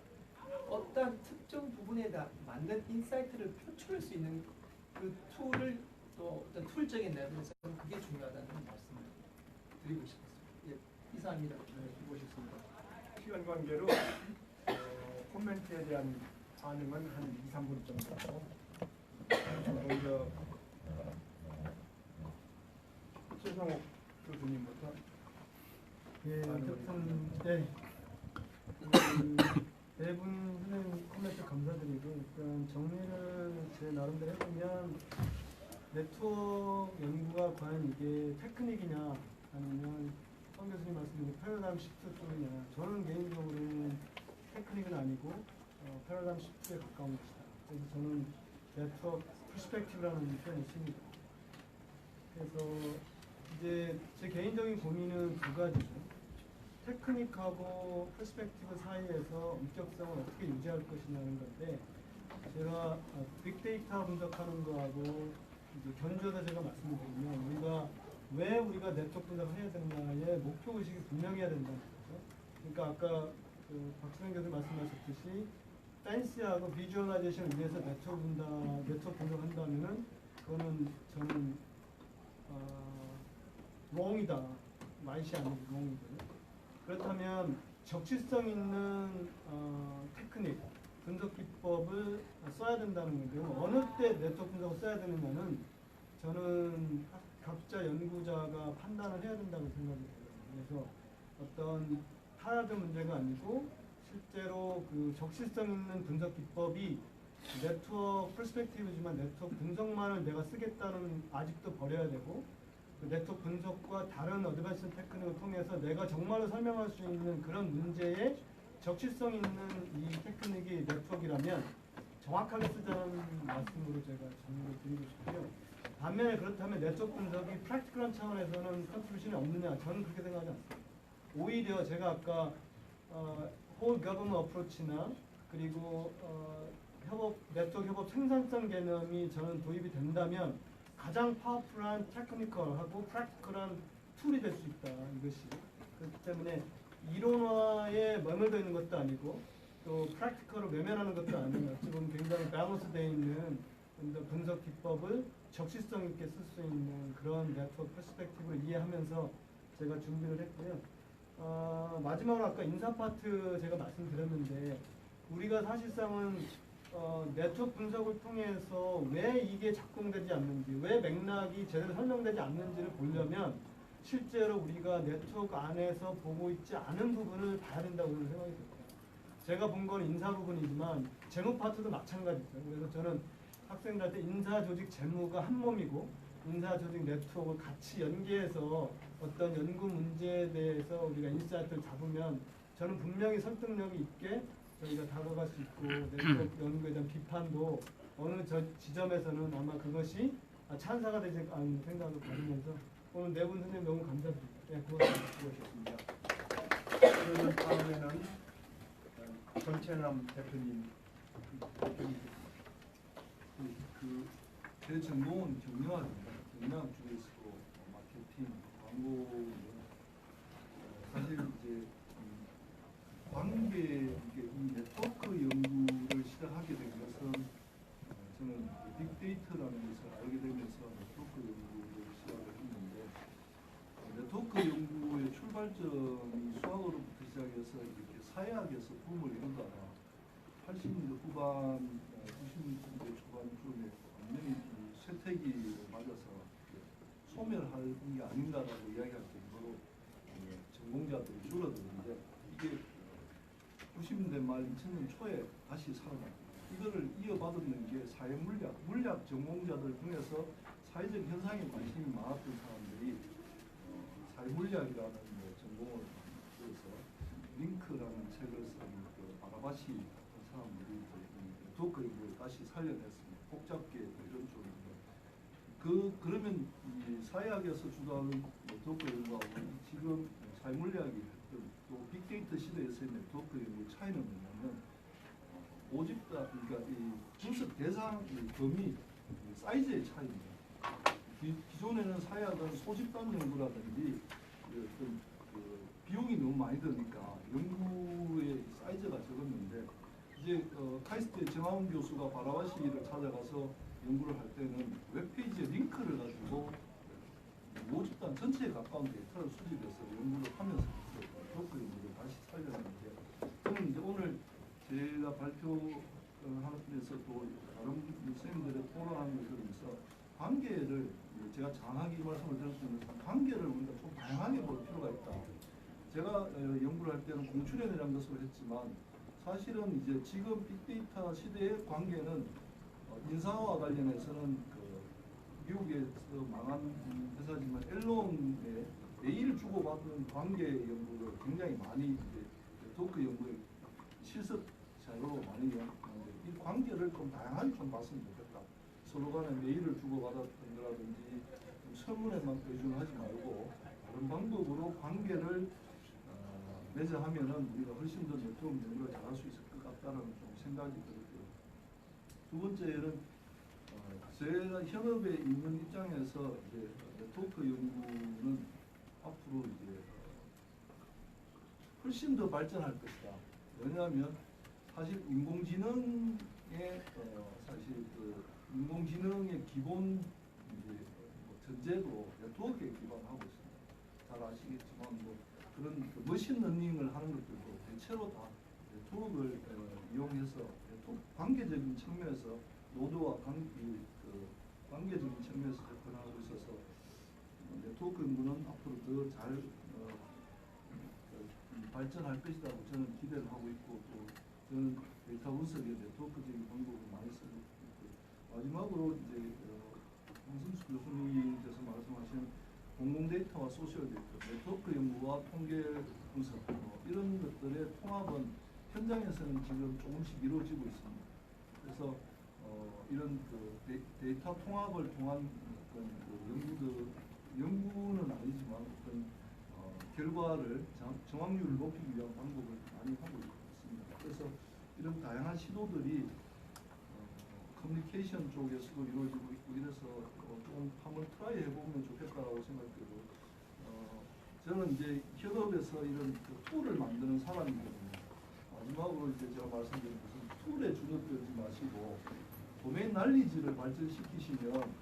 어떤 특정 부분에 맞는 인사이트를 표출할 수 있는 그 툴을 또 어떤 툴적인 레벨에서 그게 중요하다는 말씀을 드리고 싶었습니다. 예, 이상입니다. 네, 수고하셨습니다. 시간 관계로 코멘트에 대한 반응은 한 2, 3분 정도 하고 먼저 최상욱 교수님부터 예, 어쨌든 대부분 선생님 코멘트 감사드리고 일단 정리를 제 나름대로 해보면 네트워크 연구가 과연 이게 테크닉이냐 아니면 황 교수님 말씀드린 패러다임 시프트 쪽이냐. 저는 개인적으로는 테크닉은 아니고 패러다임 시프트에 가까운 것이다. 그래서 저는 네트워크 퍼스펙티브라는 표현을 씁니다. 그래서 이제 제 개인적인 고민은 두 가지죠. 테크닉하고 퍼스펙티브 사이에서 엄격성을 어떻게 유지할 것이냐는 건데, 제가 빅데이터 분석하는 거하고 이제 견주어서 제가 말씀드리면 우리가 네트워크 분석을 해야 되느냐의 목표 의식이 분명해야 된다는 거죠. 그러니까 아까 박수영 교수 말씀하셨듯이 팬시하고 비주얼라이제이션을 위해서 네트워크 분석한다면은 그거는 저는 wrong이다. 말이 아니고 wrong이고요. 그렇다면 적시성 있는 테크닉, 분석 기법을 써야 된다는 건데요. 어느 때 네트워크 분석을 써야 되느냐는 저는 각자 연구자가 판단을 해야 된다고 생각이 들어요. 그래서 어떤 타협의 문제가 아니고 실제로 그 적시성 있는 분석 기법이 네트워크 퍼스펙티브지만 네트워크 분석만을 내가 쓰겠다는 아직도 버려야 되고, 그 네트워크 분석과 다른 어드밴스 테크닉을 통해서 내가 정말로 설명할 수 있는 그런 문제에 적시성 있는 이 테크닉이 네트워크라면 정확하게 쓰자는 말씀으로 제가 정리를 드리고 싶고요. 반면에 그렇다면 네트워크 분석이 프랙티컬한 차원에서는 컨트리뷰션이 없느냐, 저는 그렇게 생각하지 않습니다. 오히려 제가 아까 whole government approach나 그리고 네트워크 협업 생산성 개념이 저는 도입이 된다면 가장 파워풀한 테크니컬하고 프랙티컬한 툴이 될 수 있다, 이것이. 그렇기 때문에 이론화에 머물러 있는 것도 아니고 또 프랙티컬을 외면하는 것도 아니고 지금 굉장히 밸런스되어 있는 분석 기법을 적시성 있게 쓸 수 있는 그런 네트워크 퍼스펙티브를 이해하면서 제가 준비를 했고요. 마지막으로 아까 인사 파트 제가 말씀드렸는데, 우리가 사실상은 네트워크 분석을 통해서 왜 이게 작동되지 않는지, 왜 맥락이 제대로 설명되지 않는지를 보려면 실제로 우리가 네트워크 안에서 보고 있지 않은 부분을 봐야 된다고 저는 생각이 듭니다. 제가 본 건 인사 부분이지만 재무 파트도 마찬가지죠. 그래서 저는 학생들한테 인사 조직 재무가 한 몸이고 인사 조직 네트워크를 같이 연계해서 어떤 연구 문제에 대해서 우리가 인사이트를 잡으면 저는 분명히 설득력이 있게 저희가 다가갈 수 있고, 네트워크 연구에 대한 비판도 어느 지점에서는 아마 그것이 찬사가 되지 않는 생각을 가지면서 오늘 네 분 선생님 너무 감사드립니다. 네, 고맙습니다. 그러면 다음에는 전채남 대표님. 제 전공은 경영학입니다. 경영학 중에서도 마케팅, 광고, 사실 이제 이 네트워크 연구를 시작하게 된 것은 저는 빅데이터라는 것을 알게 되면서 네트워크 연구를 시작을 했는데, 네트워크 연구의 출발점이 수학으로부터 시작해서 이렇게 사회학에서 붐을 이루다가 80년대 후반, 90년대 초반쯤에 완전히 쇠퇴기를 맞아서 소멸할 게 아닌가라고 이야기할 정도로 전공자들이 줄어드는데, 이게 90년대 말 2000년 초에 다시 살아납니다. 이거를 이어받는 게 물리학 전공자들 중에서 사회적 현상에 관심이 많았던 사람들이 사회물리학이라는 전공을 해서 링크라는 책을 쓴 바라바시 같은 사람들이 네트워크 연구를 다시 살려냈습니다. 복잡계 이런 쪽인데, 그러면 이 사회학에서 주도하는 네트워크 연구하고 지금 사회물리학이 또 빅데이터 시대에서의 네트워크 연구의 차이는 뭐냐면, 그러니까 이 분석 대상 범위 사이즈의 차이입니다. 기존에는 사회학은 소집단 연구라든지 어떤 비용이 너무 많이 드니까 연구의 사이즈가 적었는데, 이제 카이스트의 정하운 교수가 바라바시를 찾아가서 연구를 할 때는 웹페이지에 링크를 가지고 모집단 전체에 가까운 데이터를 수집해서 연구를 하면서 네트워크 연구를 다시 살려내는데, 저는 이제 오늘 제가 발표하면서 또 다른 선생님들의 토론하는 것을 보면서 관계를, 제가 장하게 말씀을 드렸습니다. 관계를 우리가 좀 다양하게 볼 필요가 있다. 제가 연구를 할 때는 공출현이라는 것을 했지만, 사실은 이제 지금 빅데이터 시대의 관계는 인사와 관련해서는 미국에서 망한 회사지만 엘론의 A를 주고받은 관계 연구를 굉장히 많이 이제 네트워크 연구의 실습 자료로 많이 연구하는데, 관계를 좀 다양하게 좀 봤으면 좋겠다. 서로 간에 메일을 주고받았던 거라든지 좀 설문에만 의존하지 말고 다른 방법으로 관계를 맺어하면은 우리가 훨씬 더 네트워크 연구를 잘할 수 있을 것 같다는 좀 생각이 들고요. 두 번째는 제가 현업에 있는 입장에서 이제 네트워크 연구는 앞으로 이제 훨씬 더 발전할 것이다. 왜냐하면 사실 인공지능의 사실 그 인공지능의 기본 이제 뭐 전제도 네트워크에 기반하고 있습니다. 잘 아시겠지만 뭐 그런 그 머신러닝을 하는 것들도 대체로 다 네트워크를 이용해서 네트워크 관계적인 측면에서 노드와 관계적인 측면에서 접근하고 있어서 네트워크 연구는 앞으로 더 잘 발전할 것이라고 저는 기대를 하고 있고 또 저는 데이터 분석에 네트워크적인 방법을 많이 쓰고 있고 마지막으로 이제 홍승수 교수님께서 말씀하신 공공 데이터와 소셜 데이터, 네트워크 연구와 통계 분석 이런 것들의 통합은 현장에서는 지금 조금씩 이루어지고 있습니다. 그래서 이런 그 데이터 통합을 통한 어떤 그 연구는 아니지만 어떤 결과를 정확률을 높이기 위한 방법을 많이 하고 있습니다. 그래서 이런 다양한 시도들이 커뮤니케이션 쪽에서도 이루어지고 있고 이래서 좀 한번 트라이 해보면 좋겠다라고 생각되고 저는 이제 현업에서 이런 그 툴을 만드는 사람이거든요. 마지막으로 이제 제가 말씀드린 것은 툴에 주눅들지 마시고 도메인 날리지를 발전시키시면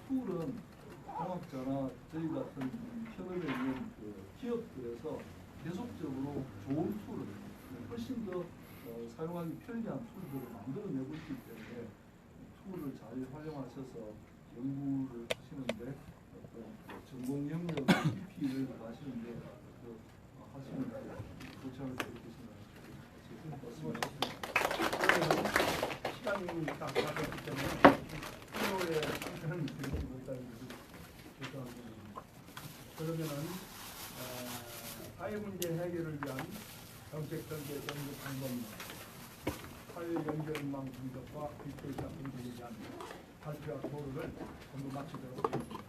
툴은 공학자나 저희 같은 현업에 있는 그 기업들에서 계속적으로 좋은 툴을 훨씬 더 사용하기 편리한 툴들을 만들어내고 있기 때문에 툴을 잘 활용하셔서 연구를 하시는데 어떤 전공 영역을 깊이를 하시는데 하시면 좋지 않을까 이렇게 생각했습니다. 시간이 딱 맞았기 때문에 프로의 상태는 드리지 못하는 것이 죄송합니다. 그러면은 사회 문제 해결을 위한 정책 설계 연구 방법론, 사회 연결망 분석과 빅데이터 분석에 대한 발표와 토론을 전부 마치도록 하겠습니다.